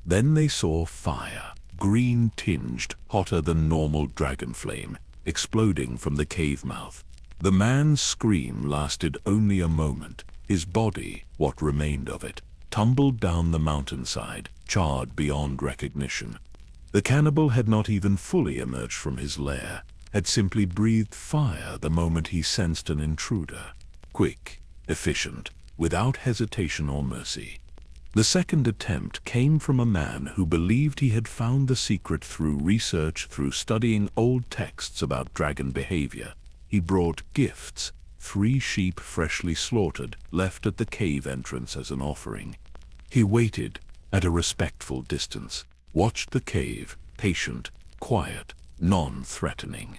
Then they saw fire, green-tinged, hotter than normal dragon flame, exploding from the cave mouth. The man's scream lasted only a moment. His body, what remained of it, tumbled down the mountainside, charred beyond recognition. The cannibal had not even fully emerged from his lair, had simply breathed fire the moment he sensed an intruder. Quick, efficient, without hesitation or mercy. The second attempt came from a man who believed he had found the secret through research, through studying old texts about dragon behavior. He brought gifts, 3 sheep freshly slaughtered, left at the cave entrance as an offering. He waited at a respectful distance, watched the cave, patient, quiet, non-threatening.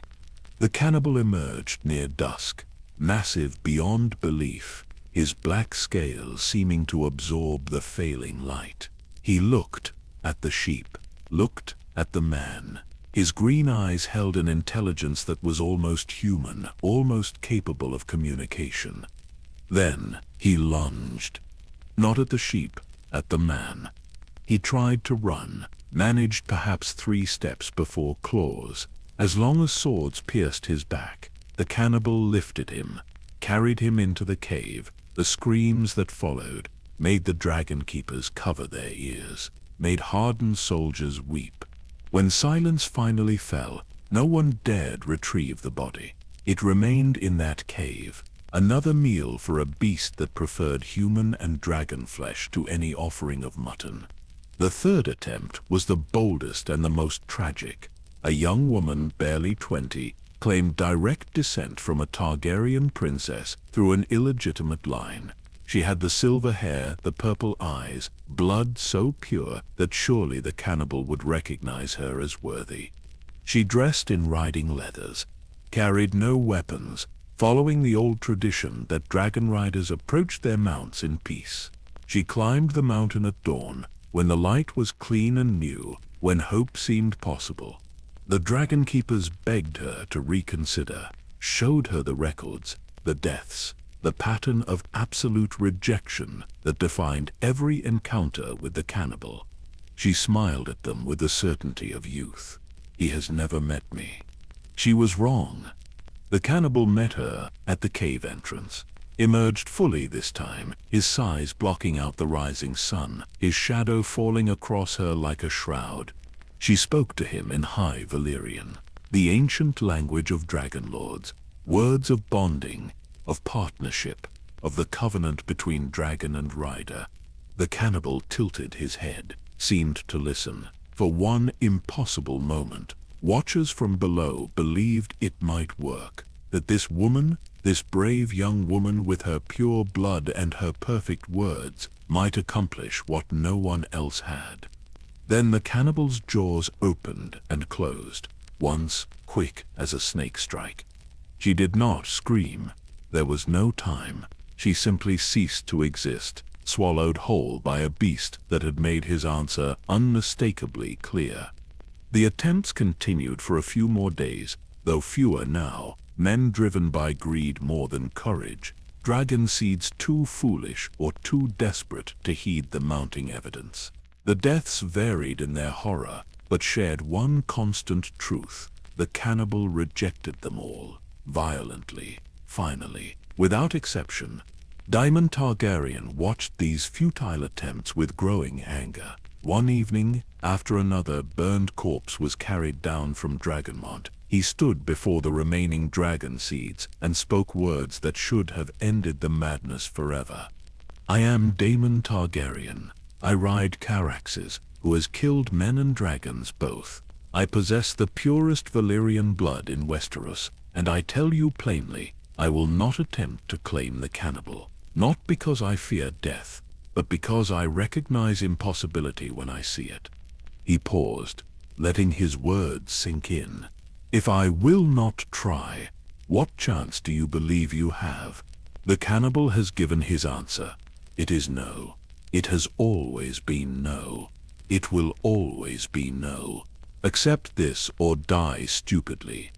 The cannibal emerged near dusk, massive beyond belief, his black scales seeming to absorb the failing light. He looked at the sheep, looked at the man. His green eyes held an intelligence that was almost human, almost capable of communication. Then he lunged, not at the sheep, at the man. He tried to run, managed perhaps 3 steps before claws. As long as swords pierced his back, the cannibal lifted him, carried him into the cave. The screams that followed made the dragon keepers cover their ears, made hardened soldiers weep. When silence finally fell, no one dared retrieve the body. It remained in that cave, another meal for a beast that preferred human and dragon flesh to any offering of mutton. The third attempt was the boldest and the most tragic. A young woman, barely 20, claimed direct descent from a Targaryen princess through an illegitimate line. She had the silver hair, the purple eyes, blood so pure that surely the cannibal would recognize her as worthy. She dressed in riding leathers, carried no weapons, following the old tradition that dragon riders approached their mounts in peace. She climbed the mountain at dawn, when the light was clean and new, when hope seemed possible. The dragon keepers begged her to reconsider, showed her the records, the deaths, the pattern of absolute rejection that defined every encounter with the cannibal. She smiled at them with the certainty of youth. He has never met me. She was wrong. The cannibal met her at the cave entrance, emerged fully this time, his size blocking out the rising sun, his shadow falling across her like a shroud. She spoke to him in High Valyrian, the ancient language of dragon lords, words of bonding, of partnership, of the covenant between dragon and rider. The cannibal tilted his head, seemed to listen. For one impossible moment, watchers from below believed it might work, that this woman, this brave young woman with her pure blood and her perfect words, might accomplish what no one else had. Then the cannibal's jaws opened and closed, once quick as a snake strike. She did not scream. There was no time. She simply ceased to exist, swallowed whole by a beast that had made his answer unmistakably clear. The attempts continued for a few more days, though fewer now, men driven by greed more than courage, dragon seeds too foolish or too desperate to heed the mounting evidence. The deaths varied in their horror, but shared one constant truth. The cannibal rejected them all, violently, finally, without exception. Daemon Targaryen watched these futile attempts with growing anger. One evening, after another burned corpse was carried down from Dragonmont, he stood before the remaining dragon seeds and spoke words that should have ended the madness forever. "I am Daemon Targaryen. I ride Caraxes, who has killed men and dragons both. I possess the purest Valyrian blood in Westeros, and I tell you plainly, I will not attempt to claim the Cannibal. Not because I fear death, but because I recognize impossibility when I see it." He paused, letting his words sink in. "If I will not try, what chance do you believe you have?" The Cannibal has given his answer. It is no. It has always been no. It will always be no. Accept this or die stupidly.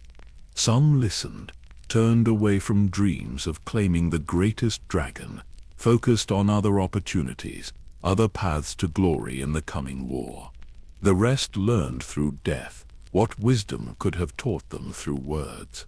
Some listened, turned away from dreams of claiming the greatest dragon, focused on other opportunities, other paths to glory in the coming war. The rest learned through death what wisdom could have taught them through words.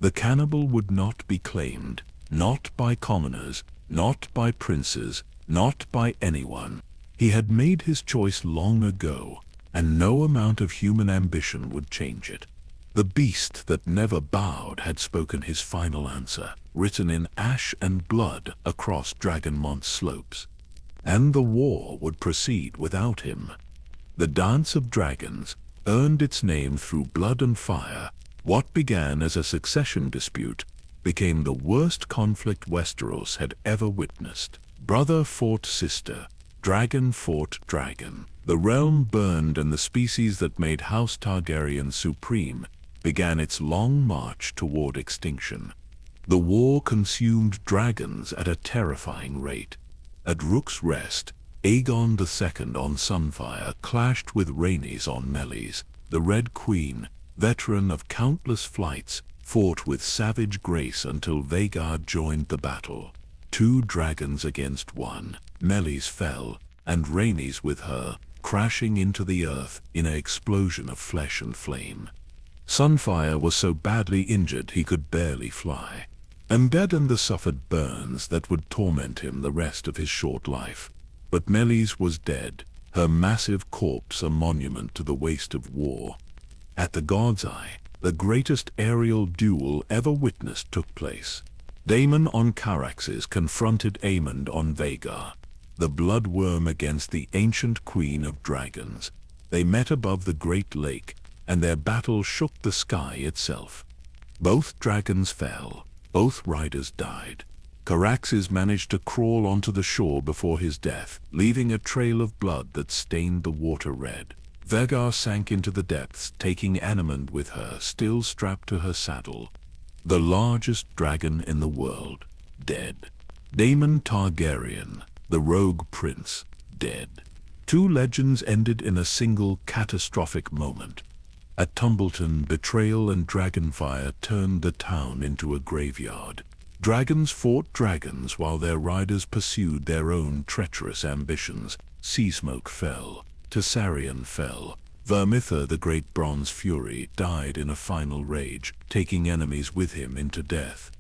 The Cannibal would not be claimed, not by commoners, not by princes, not by anyone. He had made his choice long ago, and no amount of human ambition would change it. The beast that never bowed had spoken his final answer, written in ash and blood across Dragonmont's slopes. And the war would proceed without him. The Dance of Dragons earned its name through blood and fire. What began as a succession dispute became the worst conflict Westeros had ever witnessed. Brother fought sister, dragon fought dragon. The realm burned, and the species that made House Targaryen supreme began its long march toward extinction. The war consumed dragons at a terrifying rate. At Rook's Rest, Aegon II on Sunfire clashed with Rhaenys on Meleys. The Red Queen, veteran of countless flights, fought with savage grace until Vhagar joined the battle. 2 dragons against 1. Meleys fell, and Rhaenys with her, crashing into the earth in an explosion of flesh and flame. Sunfire was so badly injured he could barely fly. Embedden suffered burns that would torment him the rest of his short life. But Meleys was dead, her massive corpse a monument to the waste of war. At the God's Eye, the greatest aerial duel ever witnessed took place. Daemon on Caraxes confronted Aemond on Vhagar, the bloodworm against the ancient queen of dragons. They met above the Great Lake, and their battle shook the sky itself. Both dragons fell, both riders died. Caraxes managed to crawl onto the shore before his death, leaving a trail of blood that stained the water red. Vhagar sank into the depths, taking Aemond with her, still strapped to her saddle. The largest dragon in the world, dead. Daemon Targaryen, the rogue prince, dead. 2 legends ended in a single catastrophic moment. At Tumbleton, betrayal and dragonfire turned the town into a graveyard. Dragons fought dragons while their riders pursued their own treacherous ambitions. Seasmoke fell. Tessarion fell. Vermitha, the great bronze fury, died in a final rage, taking enemies with him into death.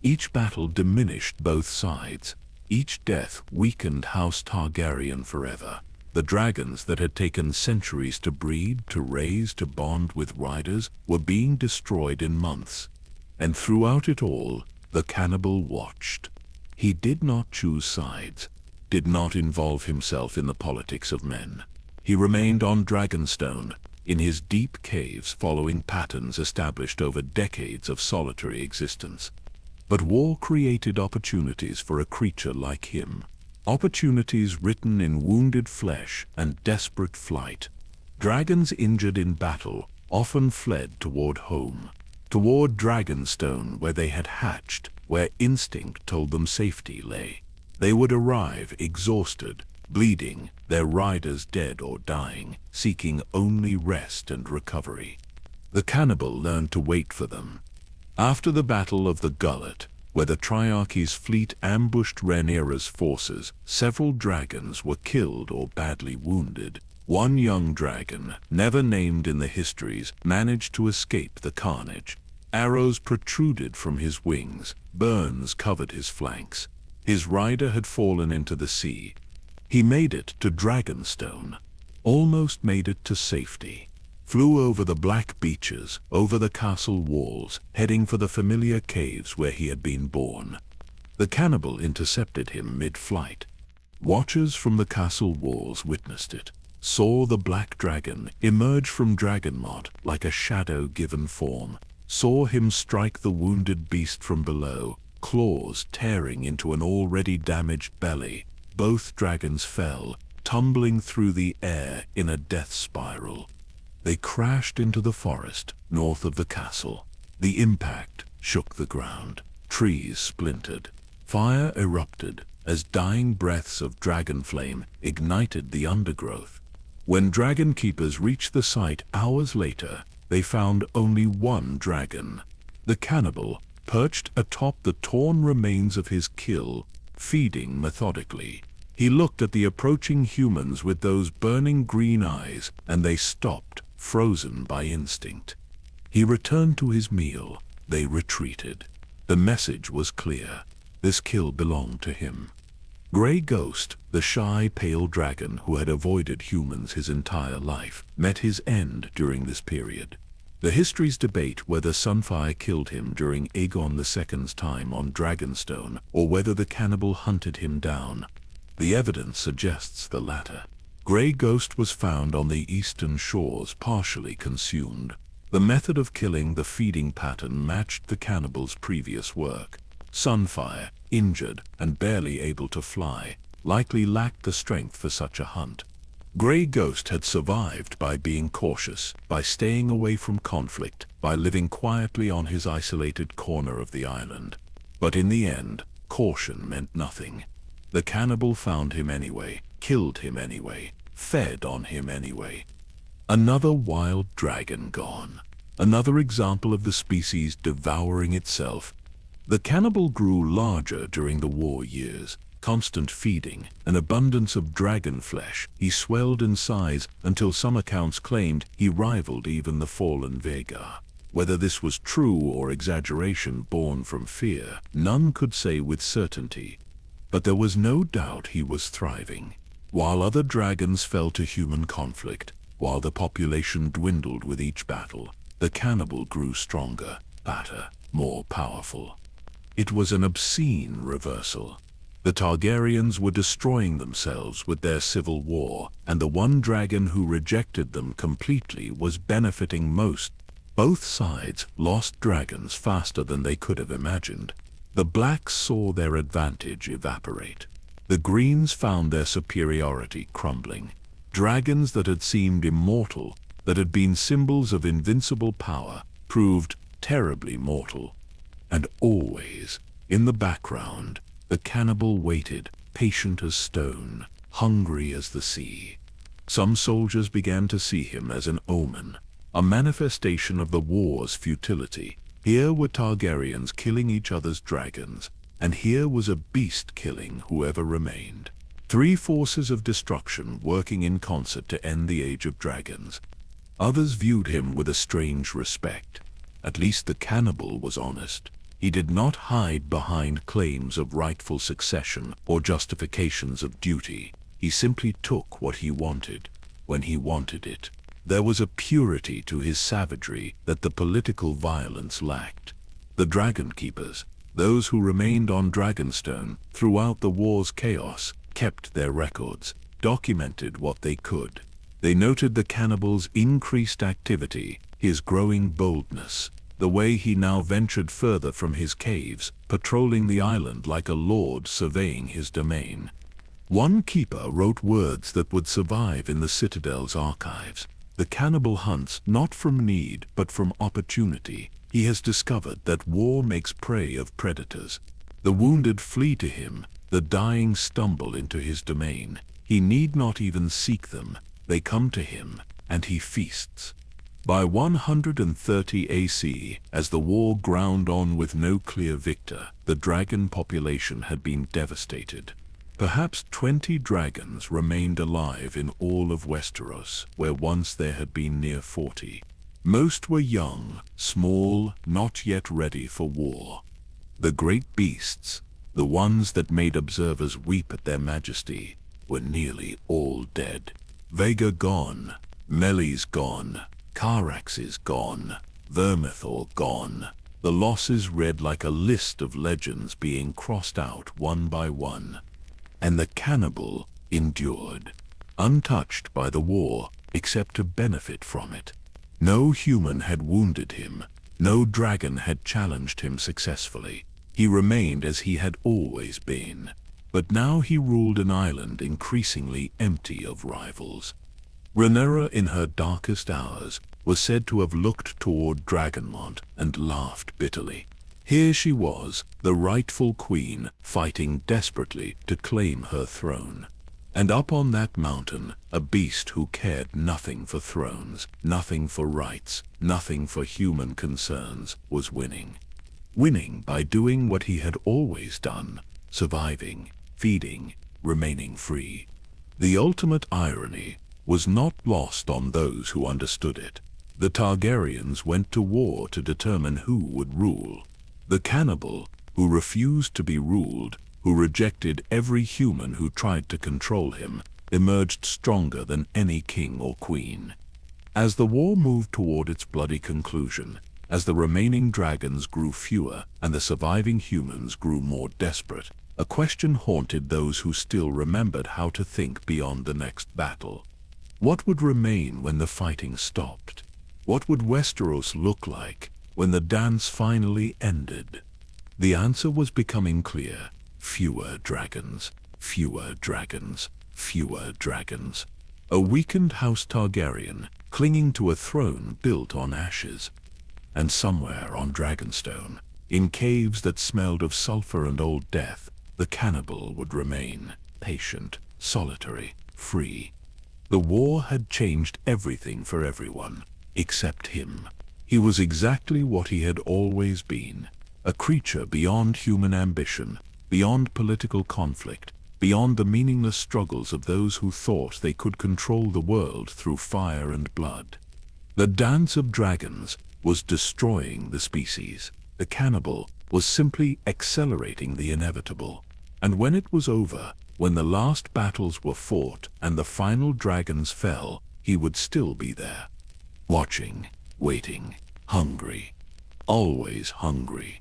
Each battle diminished both sides. Each death weakened House Targaryen forever. The dragons that had taken centuries to breed, to raise, to bond with riders were being destroyed in months. And throughout it all, the Cannibal watched. He did not choose sides, did not involve himself in the politics of men. He remained on Dragonstone, in his deep caves, following patterns established over decades of solitary existence. But war created opportunities for a creature like him. Opportunities written in wounded flesh and desperate flight. Dragons injured in battle often fled toward home, toward Dragonstone, where they had hatched, where instinct told them safety lay. They would arrive exhausted, bleeding, their riders dead or dying, seeking only rest and recovery. The Cannibal learned to wait for them. After the Battle of the Gullet, where the Triarchy's fleet ambushed Rhaenyra's forces, several dragons were killed or badly wounded. One young dragon, never named in the histories, managed to escape the carnage. Arrows protruded from his wings, burns covered his flanks. His rider had fallen into the sea. He made it to Dragonstone, almost made it to safety. Flew over the black beaches, over the castle walls, heading for the familiar caves where he had been born. The cannibal intercepted him mid-flight. Watchers from the castle walls witnessed it, saw the black dragon emerge from Dragonmont like a shadow-given form, saw him strike the wounded beast from below, claws tearing into an already damaged belly. Both dragons fell, tumbling through the air in a death spiral. They crashed into the forest north of the castle. The impact shook the ground. Trees splintered. Fire erupted as dying breaths of dragon flame ignited the undergrowth. When dragon keepers reached the site hours later, they found only one dragon. The cannibal, perched atop the torn remains of his kill, feeding methodically. He looked at the approaching humans with those burning green eyes, and they stopped, frozen by instinct. He returned to his meal. They retreated. The message was clear. This kill belonged to him. Grey Ghost, the shy, pale dragon who had avoided humans his entire life, met his end during this period. The histories debate whether Sunfire killed him during Aegon II's time on Dragonstone, or whether the cannibal hunted him down. The evidence suggests the latter. Grey Ghost was found on the eastern shores, partially consumed. The method of killing, the feeding pattern, matched the cannibal's previous work. Sunfire, injured and barely able to fly, likely lacked the strength for such a hunt. Grey Ghost had survived by being cautious, by staying away from conflict, by living quietly on his isolated corner of the island. But in the end, caution meant nothing. The cannibal found him anyway, killed him anyway, fed on him anyway. Another wild dragon gone. Another example of the species devouring itself. The cannibal grew larger during the war years. Constant feeding, an abundance of dragon flesh, he swelled in size until some accounts claimed he rivaled even the fallen Vhagar. Whether this was true or exaggeration born from fear, none could say with certainty. But there was no doubt he was thriving. While other dragons fell to human conflict, while the population dwindled with each battle, the cannibal grew stronger, fatter, more powerful. It was an obscene reversal. The Targaryens were destroying themselves with their civil war, and the one dragon who rejected them completely was benefiting most. Both sides lost dragons faster than they could have imagined. The Blacks saw their advantage evaporate. The Greens found their superiority crumbling. Dragons that had seemed immortal, that had been symbols of invincible power, proved terribly mortal. And always, in the background, the cannibal waited, patient as stone, hungry as the sea. Some soldiers began to see him as an omen, a manifestation of the war's futility. Here were Targaryens killing each other's dragons, and here was a beast killing whoever remained. Three forces of destruction working in concert to end the age of dragons. Others viewed him with a strange respect. At least the cannibal was honest. He did not hide behind claims of rightful succession or justifications of duty. He simply took what he wanted, when he wanted it. There was a purity to his savagery that the political violence lacked. The Dragon Keepers, those who remained on Dragonstone throughout the war's chaos, kept their records, documented what they could. They noted the cannibal's increased activity, his growing boldness, the way he now ventured further from his caves, patrolling the island like a lord surveying his domain. One keeper wrote words that would survive in the Citadel's archives. The cannibal hunts not from need but from opportunity. He has discovered that war makes prey of predators. The wounded flee to him, the dying stumble into his domain. He need not even seek them. They come to him, and he feasts. By 130 AC, as the war ground on with no clear victor, the dragon population had been devastated. Perhaps 20 dragons remained alive in all of Westeros, where once there had been near 40. Most were young, small, not yet ready for war. The great beasts, the ones that made observers weep at their majesty, were nearly all dead. Vega gone, Melis gone, Caraxes gone, Vermithor gone. The losses read like a list of legends being crossed out one by one. And the cannibal endured, untouched by the war except to benefit from it. No human had wounded him, no dragon had challenged him successfully. He remained as he had always been. But now he ruled an island increasingly empty of rivals. Rhaenyra in her darkest hours was said to have looked toward Dragonmont and laughed bitterly. Here she was, the rightful queen, fighting desperately to claim her throne. And up on that mountain, a beast who cared nothing for thrones, nothing for rights, nothing for human concerns, was winning. Winning by doing what he had always done, surviving, feeding, remaining free. The ultimate irony was not lost on those who understood it. The Targaryens went to war to determine who would rule. The cannibal, who refused to be ruled, who rejected every human who tried to control him, emerged stronger than any king or queen. As the war moved toward its bloody conclusion, as the remaining dragons grew fewer and the surviving humans grew more desperate, a question haunted those who still remembered how to think beyond the next battle. What would remain when the fighting stopped? What would Westeros look like when the dance finally ended? The answer was becoming clear. Fewer dragons, fewer dragons, fewer dragons. A weakened House Targaryen, clinging to a throne built on ashes. And somewhere on Dragonstone, in caves that smelled of sulfur and old death, the cannibal would remain, patient, solitary, free. The war had changed everything for everyone, except him. He was exactly what he had always been, a creature beyond human ambition, beyond political conflict, beyond the meaningless struggles of those who thought they could control the world through fire and blood. The dance of dragons was destroying the species. The cannibal was simply accelerating the inevitable. And when it was over, when the last battles were fought and the final dragons fell, he would still be there. Watching, waiting, hungry, always hungry.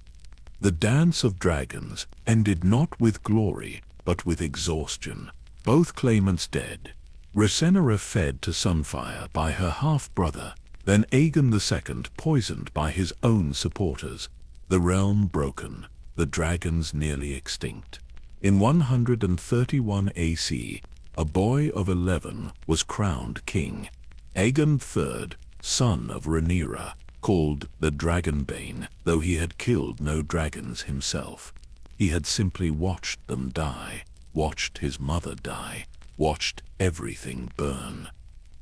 The dance of dragons ended not with glory, but with exhaustion. Both claimants dead. Rhaenyra fed to Sunfire by her half-brother, then Aegon II poisoned by his own supporters. The realm broken, the dragons nearly extinct. In 131 AC, a boy of 11 was crowned king. Aegon III, son of Rhaenyra, called the Dragonbane, though he had killed no dragons himself. He had simply watched them die, watched his mother die, watched everything burn.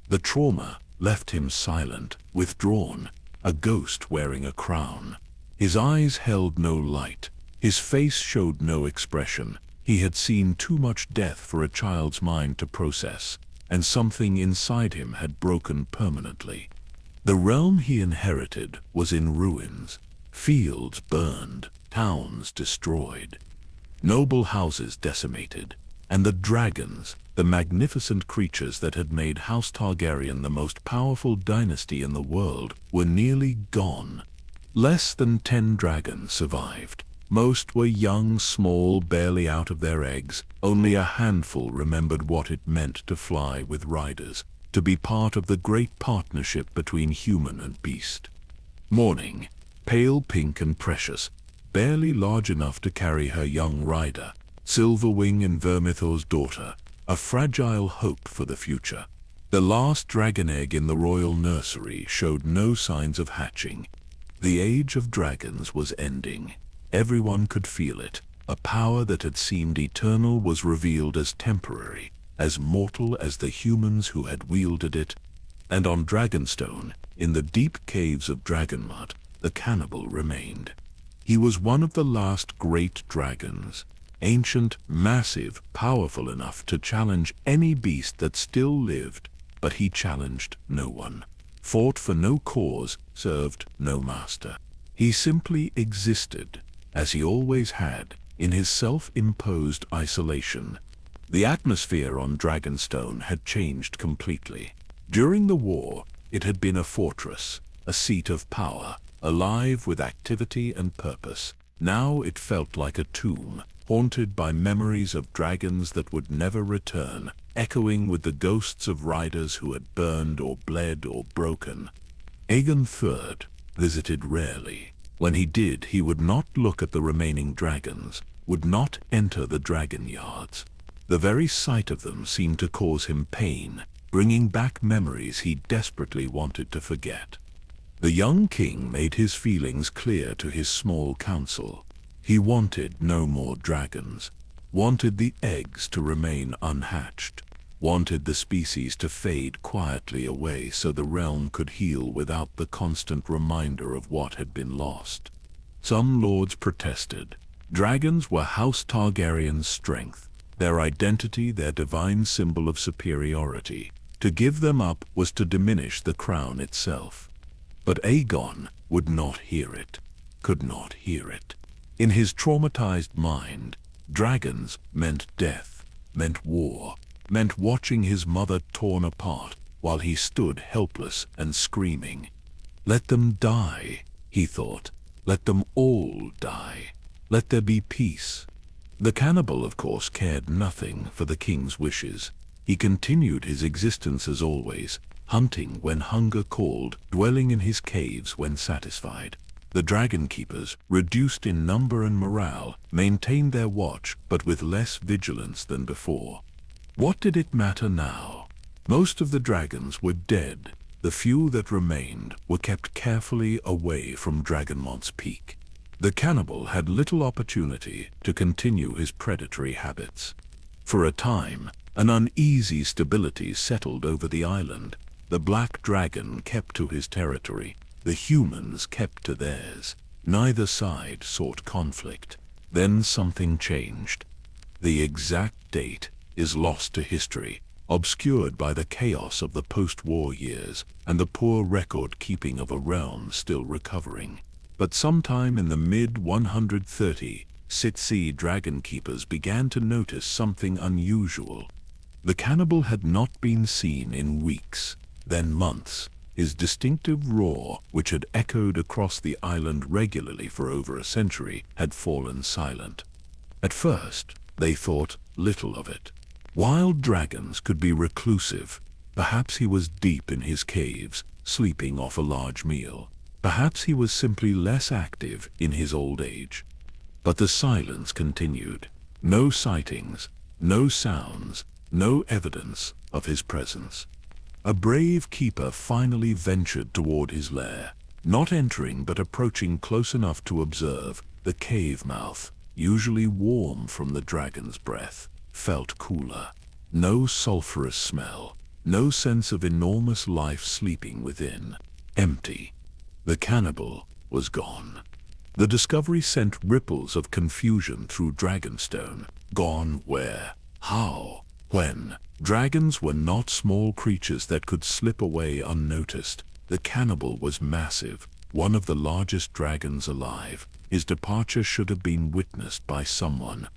The trauma left him silent, withdrawn, a ghost wearing a crown. His eyes held no light, his face showed no expression. He had seen too much death for a child's mind to process, and something inside him had broken permanently. The realm he inherited was in ruins, fields burned, towns destroyed, noble houses decimated, and the dragons, the magnificent creatures that had made House Targaryen the most powerful dynasty in the world, were nearly gone. Less than 10 dragons survived. Most were young, small, barely out of their eggs. Only a handful remembered what it meant to fly with riders, to be part of the great partnership between human and beast. Morning, pale pink and precious, barely large enough to carry her young rider, Silverwing and Vermithor's daughter, a fragile hope for the future. The last dragon egg in the royal nursery showed no signs of hatching. The age of dragons was ending. Everyone could feel it. A power that had seemed eternal was revealed as temporary, as mortal as the humans who had wielded it. And on Dragonstone, in the deep caves of Dragonmont, the cannibal remained. He was one of the last great dragons, ancient, massive, powerful enough to challenge any beast that still lived, but he challenged no one. fought for no cause, served no master. He simply existed, as he always had, in his self-imposed isolation. The atmosphere on Dragonstone had changed completely. During the war, it had been a fortress, a seat of power, alive with activity and purpose. Now it felt like a tomb, haunted by memories of dragons that would never return, echoing with the ghosts of riders who had burned or bled or broken. Aegon III visited rarely. When he did, he would not look at the remaining dragons, would not enter the dragon yards. The very sight of them seemed to cause him pain, bringing back memories he desperately wanted to forget. The young king made his feelings clear to his small council. He wanted no more dragons, wanted the eggs to remain unhatched, wanted the species to fade quietly away so the realm could heal without the constant reminder of what had been lost. Some lords protested. Dragons were House Targaryen's strength, their identity, their divine symbol of superiority. To give them up was to diminish the crown itself. But Aegon would not hear it, could not hear it. In his traumatized mind, dragons meant death, meant war, meant watching his mother torn apart while he stood helpless and screaming. Let them die, he thought. Let them all die. Let there be peace. The cannibal, of course, cared nothing for the king's wishes. He continued his existence as always, hunting when hunger called, dwelling in his caves when satisfied. The dragon keepers, reduced in number and morale, maintained their watch, but with less vigilance than before. What did it matter now? Most of the dragons were dead. The few that remained were kept carefully away from Dragonmont's peak. The cannibal had little opportunity to continue his predatory habits. For a time, an uneasy stability settled over the island. The black dragon kept to his territory. The humans kept to theirs. Neither side sought conflict. Then something changed. The exact date is lost to history, obscured by the chaos of the post-war years and the poor record-keeping of a realm still recovering. But sometime in the mid-130s, Sitsi dragon keepers began to notice something unusual. The cannibal had not been seen in weeks, then months. His distinctive roar, which had echoed across the island regularly for over a century, had fallen silent. At first, they thought little of it. Wild dragons could be reclusive. Perhaps he was deep in his caves, sleeping off a large meal. Perhaps he was simply less active in his old age. But the silence continued. No sightings, no sounds, no evidence of his presence. A brave keeper finally ventured toward his lair, not entering but approaching close enough to observe. The cave mouth, usually warm from the dragon's breath, felt cooler. No sulphurous smell, no sense of enormous life sleeping within. Empty. The cannibal was gone. The discovery sent ripples of confusion through Dragonstone. Gone where? How? When? Dragons were not small creatures that could slip away unnoticed. The cannibal was massive, one of the largest dragons alive. His departure should have been witnessed by someone.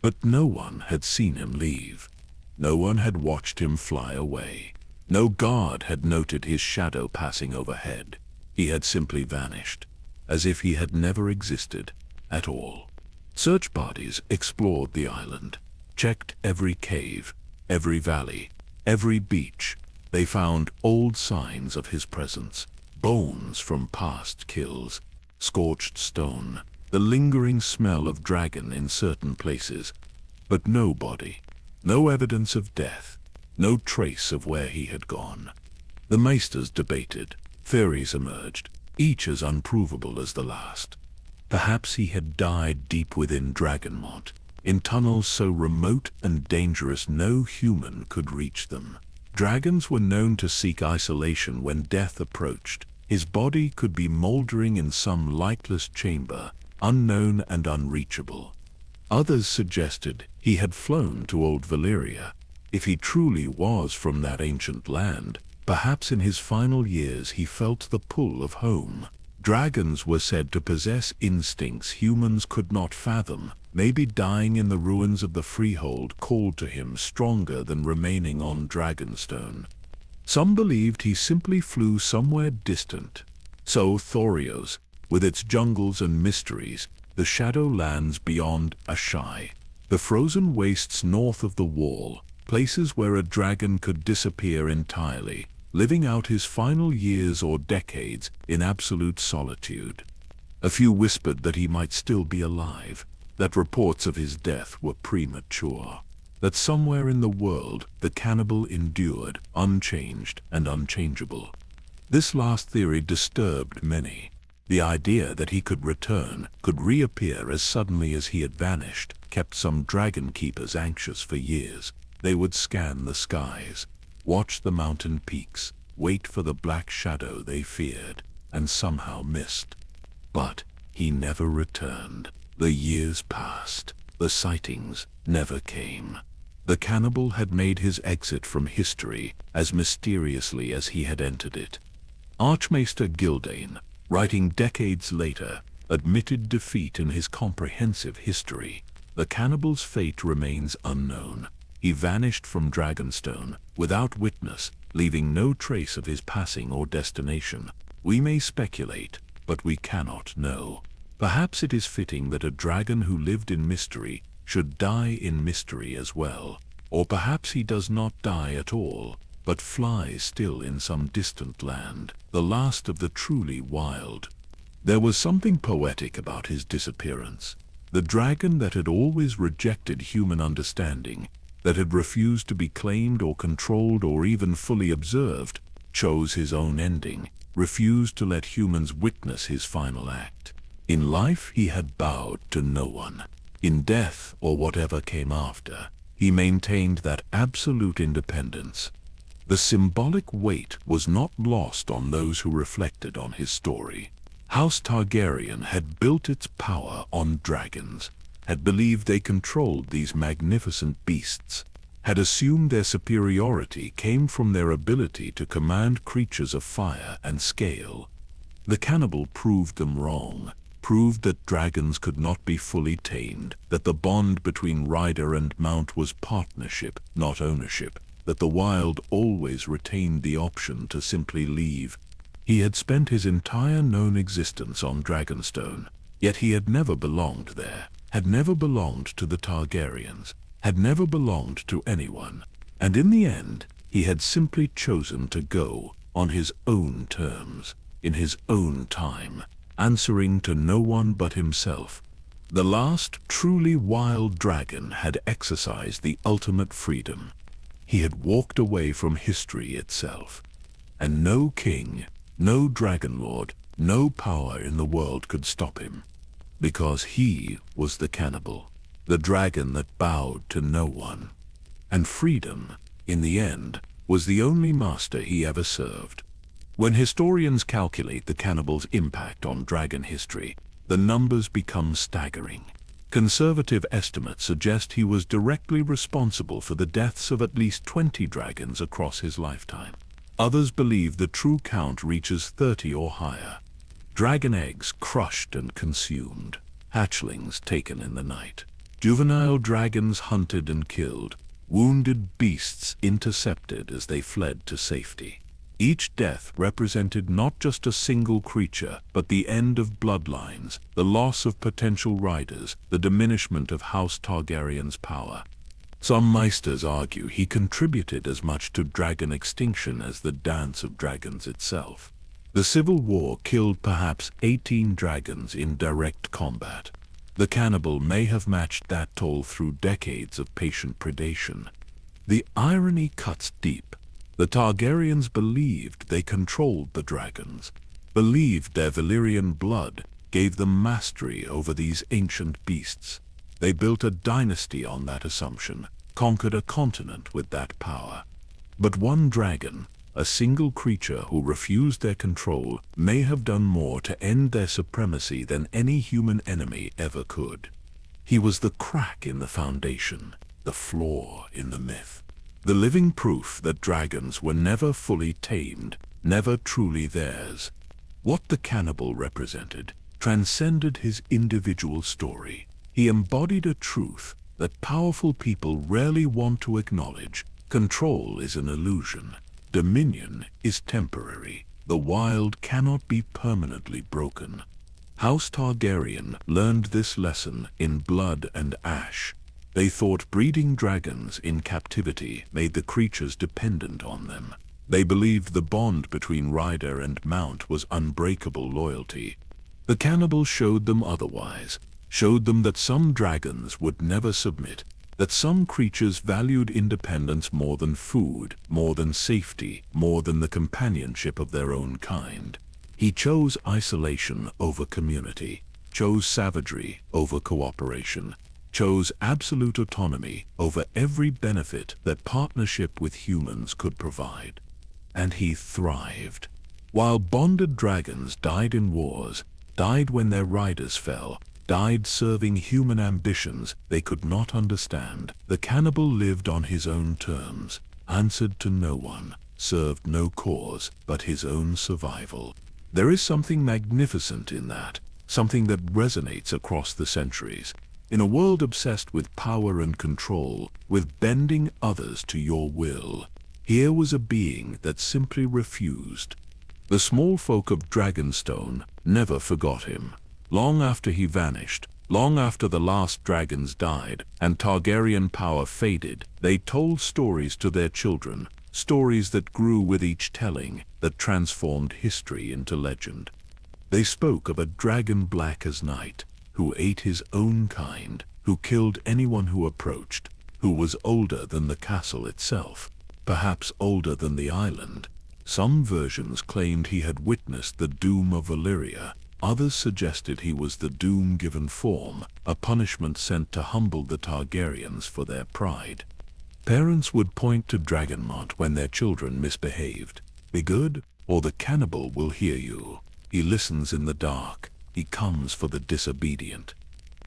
But no one had seen him leave. No one had watched him fly away. No guard had noted his shadow passing overhead. He had simply vanished, as if he had never existed at all. Search parties explored the island, checked every cave, every valley, every beach. They found old signs of his presence, bones from past kills, scorched stone, the lingering smell of dragon in certain places, but no body, no evidence of death, no trace of where he had gone. The maesters debated, theories emerged, each as unprovable as the last. Perhaps he had died deep within Dragonmont, in tunnels so remote and dangerous no human could reach them. Dragons were known to seek isolation when death approached. His body could be moldering in some lightless chamber, unknown and unreachable. Others suggested he had flown to Old Valyria. If he truly was from that ancient land, Perhaps in his final years he felt the pull of home. Dragons were said to possess instincts humans could not fathom. Maybe dying in the ruins of the Freehold called to him stronger than remaining on Dragonstone. Some believed he simply flew somewhere distant. So Thorios, with its jungles and mysteries, the shadow lands beyond Ashai, the frozen wastes north of the Wall, places where a dragon could disappear entirely, living out his final years or decades in absolute solitude. A few whispered that he might still be alive, that reports of his death were premature, that somewhere in the world the cannibal endured, unchanged and unchangeable. This last theory disturbed many. The idea that he could return, could reappear as suddenly as he had vanished, kept some dragon keepers anxious for years. They would scan the skies, watch the mountain peaks, wait for the black shadow they feared, and somehow missed. But he never returned. The years passed. The sightings never came. The cannibal had made his exit from history as mysteriously as he had entered it. Archmaester Gildane, writing decades later, admitted defeat in his comprehensive history. The cannibal's fate remains unknown. He vanished from Dragonstone without witness, leaving no trace of his passing or destination. We may speculate, but we cannot know. Perhaps it is fitting that a dragon who lived in mystery should die in mystery as well. Or perhaps he does not die at all, but flies still in some distant land, the last of the truly wild. There was something poetic about his disappearance. The dragon that had always rejected human understanding, that had refused to be claimed or controlled or even fully observed, chose his own ending, refused to let humans witness his final act. In life he had bowed to no one. In death, or whatever came after, he maintained that absolute independence. The symbolic weight was not lost on those who reflected on his story. House Targaryen had built its power on dragons, had believed they controlled these magnificent beasts, had assumed their superiority came from their ability to command creatures of fire and scale. The cannibal proved them wrong, proved that dragons could not be fully tamed, that the bond between rider and mount was partnership, not ownership, that the wild always retained the option to simply leave. He had spent his entire known existence on Dragonstone, yet he had never belonged there, had never belonged to the Targaryens, had never belonged to anyone, and in the end, he had simply chosen to go on his own terms, in his own time, answering to no one but himself. The last truly wild dragon had exercised the ultimate freedom. He had walked away from history itself, and no king, no dragon lord, no power in the world could stop him, because he was the cannibal, the dragon that bowed to no one. And freedom, in the end, was the only master he ever served. When historians calculate the cannibal's impact on dragon history, the numbers become staggering. Conservative estimates suggest he was directly responsible for the deaths of at least 20 dragons across his lifetime. Others believe the true count reaches 30 or higher. Dragon eggs crushed and consumed, hatchlings taken in the night, juvenile dragons hunted and killed, wounded beasts intercepted as they fled to safety. Each death represented not just a single creature, but the end of bloodlines, the loss of potential riders, the diminishment of House Targaryen's power. Some Meisters argue he contributed as much to dragon extinction as the Dance of Dragons itself. The Civil War killed perhaps 18 dragons in direct combat. The cannibal may have matched that toll through decades of patient predation. The irony cuts deep. The Targaryens believed they controlled the dragons, believed their Valyrian blood gave them mastery over these ancient beasts. They built a dynasty on that assumption, conquered a continent with that power. But one dragon, a single creature who refused their control, may have done more to end their supremacy than any human enemy ever could. He was the crack in the foundation, the flaw in the myth. the living proof that dragons were never fully tamed, never truly theirs. What the cannibal represented transcended his individual story. He embodied a truth that powerful people rarely want to acknowledge. Control is an illusion. Dominion is temporary. The wild cannot be permanently broken. House Targaryen learned this lesson in blood and ash. They thought breeding dragons in captivity made the creatures dependent on them. They believed the bond between rider and mount was unbreakable loyalty. The cannibal showed them otherwise, showed them that some dragons would never submit, that some creatures valued independence more than food, more than safety, more than the companionship of their own kind. He chose isolation over community, chose savagery over cooperation, chose absolute autonomy over every benefit that partnership with humans could provide. And he thrived. While bonded dragons died in wars, died when their riders fell, died serving human ambitions they could not understand, the cannibal lived on his own terms, answered to no one, served no cause but his own survival. There is something magnificent in that, something that resonates across the centuries. In a world obsessed with power and control, with bending others to your will, here was a being that simply refused. The small folk of Dragonstone never forgot him. Long after he vanished, long after the last dragons died and Targaryen power faded, they told stories to their children, stories that grew with each telling, that transformed history into legend. They spoke of a dragon black as night, who ate his own kind, who killed anyone who approached, who was older than the castle itself, perhaps older than the island. Some versions claimed he had witnessed the Doom of Valyria. Others suggested he was the doom given form, a punishment sent to humble the Targaryens for their pride. Parents would point to Dragonmont when their children misbehaved. Be good, or the cannibal will hear you. He listens in the dark. He comes for the disobedient.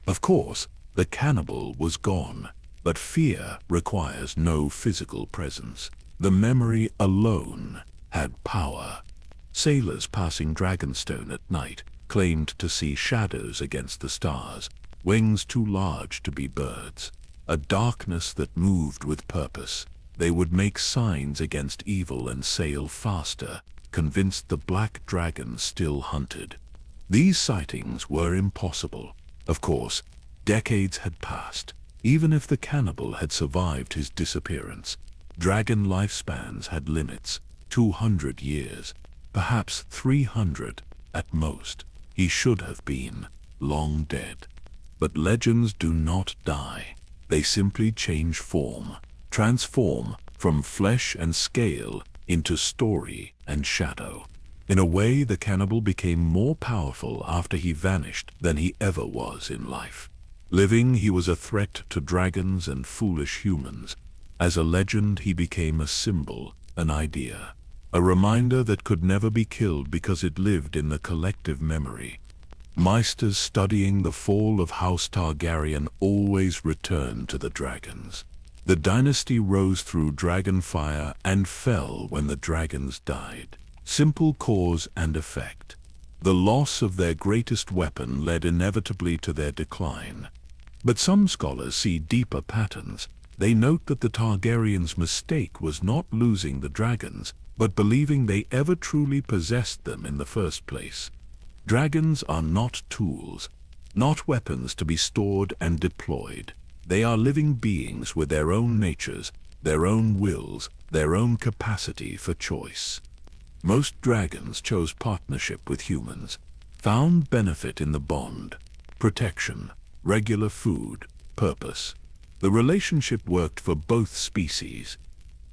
Of course, the cannibal was gone, but fear requires no physical presence. The memory alone had power. Sailors passing Dragonstone at night claimed to see shadows against the stars, wings too large to be birds, a darkness that moved with purpose. They would make signs against evil and sail faster, convinced the black dragon still hunted. These sightings were impossible. Of course, decades had passed. Even if the cannibal had survived his disappearance, dragon lifespans had limits, 200 years, perhaps 300 at most. He should have been long dead. But legends do not die. They simply change form, transform from flesh and scale into story and shadow. In a way, the cannibal became more powerful after he vanished than he ever was in life. Living, he was a threat to dragons and foolish humans. As a legend, he became a symbol, an idea, a reminder that could never be killed because it lived in the collective memory. Meisters studying the fall of House Targaryen always returned to the dragons. The dynasty rose through dragon fire and fell when the dragons died. Simple cause and effect. The loss of their greatest weapon led inevitably to their decline. But some scholars see deeper patterns. They note that the Targaryens' mistake was not losing the dragons, but believing they ever truly possessed them in the first place. Dragons are not tools, not weapons to be stored and deployed. They are living beings with their own natures, their own wills, their own capacity for choice. Most dragons chose partnership with humans, found benefit in the bond, protection, regular food, purpose. The relationship worked for both species,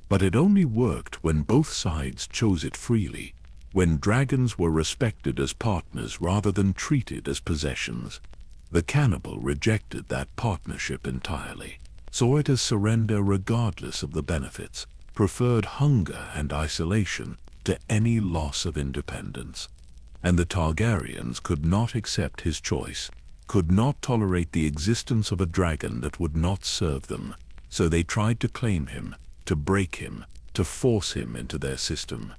but it only worked when both sides chose it freely, when dragons were respected as partners rather than treated as possessions. The cannibal rejected that partnership entirely, saw it as surrender regardless of the benefits, preferred hunger and isolation to any loss of independence. And the Targaryens could not accept his choice, could not tolerate the existence of a dragon that would not serve them, so they tried to claim him, to break him, to force him into their system.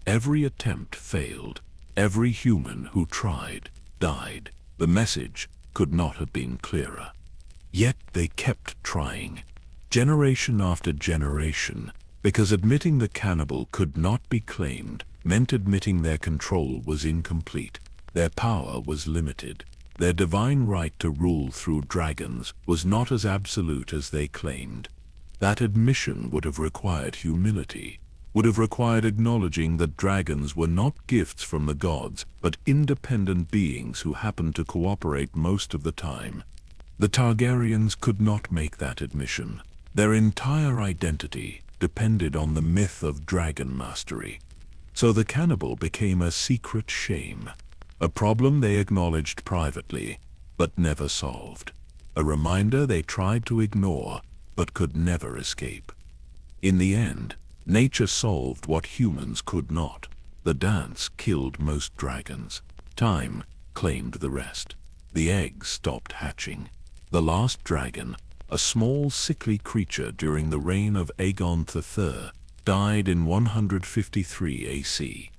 Every attempt failed. Every human who tried died. The message could not have been clearer. Yet they kept trying, generation after generation, because admitting the cannibal could not be claimed meant admitting their control was incomplete, their power was limited, their divine right to rule through dragons was not as absolute as they claimed. That admission would have required humility, would have required acknowledging that dragons were not gifts from the gods, but independent beings who happened to cooperate most of the time. The Targaryens could not make that admission. Their entire identity depended on the myth of dragon mastery. So the cannibal became a secret shame, a problem they acknowledged privately, but never solved, a reminder they tried to ignore, but could never escape. In the end, nature solved what humans could not. The dance killed most dragons. Time claimed the rest. The eggs stopped hatching. The last dragon, a small sickly creature during the reign of Aegon III, died in 153 AC.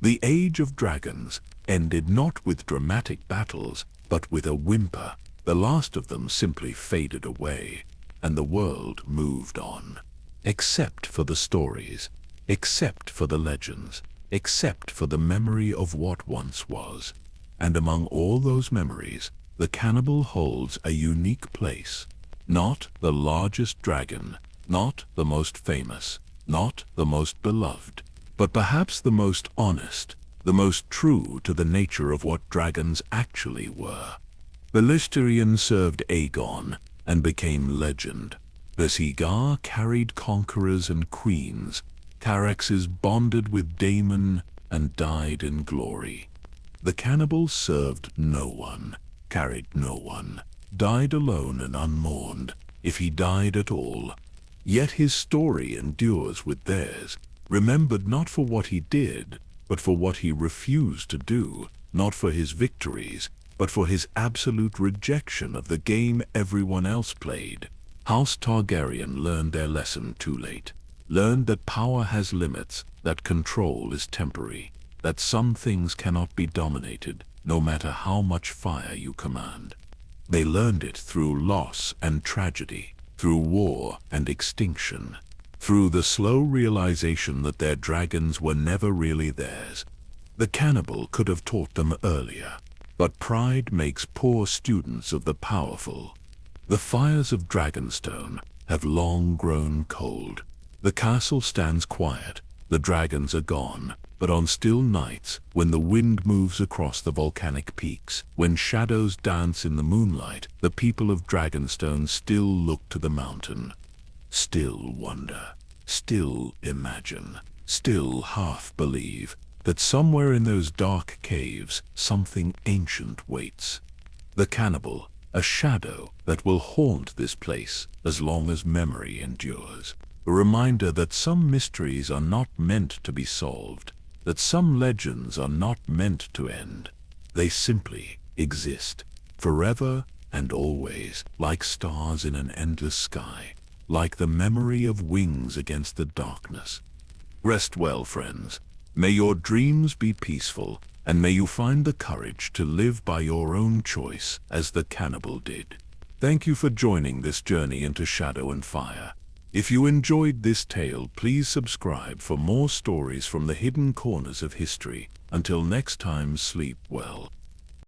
The Age of Dragons ended not with dramatic battles, but with a whimper. The last of them simply faded away, and the world moved on. Except for the stories, except for the legends, except for the memory of what once was. And among all those memories, the cannibal holds a unique place. Not the largest dragon, not the most famous, not the most beloved, but perhaps the most honest, the most true to the nature of what dragons actually were. Valyrian served Aegon and became legend. Vesigar carried conquerors and queens. Caraxes bonded with Daemon and died in glory. The cannibal served no one, carried no one, died alone and unmourned, if he died at all. Yet his story endures with theirs, remembered not for what he did, but for what he refused to do, not for his victories, but for his absolute rejection of the game everyone else played. House Targaryen learned their lesson too late, learned that power has limits, that control is temporary, that some things cannot be dominated, no matter how much fire you command. They learned it through loss and tragedy, through war and extinction, through the slow realization that their dragons were never really theirs. The cannibal could have taught them earlier, but pride makes poor students of the powerful. The fires of Dragonstone have long grown cold. The castle stands quiet, the dragons are gone, but on still nights, when the wind moves across the volcanic peaks, when shadows dance in the moonlight, the people of Dragonstone still look to the mountain, still wonder, still imagine, still half believe that somewhere in those dark caves something ancient waits. The cannibal, a shadow that will haunt this place as long as memory endures. A reminder that some mysteries are not meant to be solved, that some legends are not meant to end. They simply exist, forever and always, like stars in an endless sky, like the memory of wings against the darkness. Rest well, friends. May your dreams be peaceful, and may you find the courage to live by your own choice as the cannibal did. Thank you for joining this journey into shadow and fire. If you enjoyed this tale, please subscribe for more stories from the hidden corners of history. Until next time, sleep well.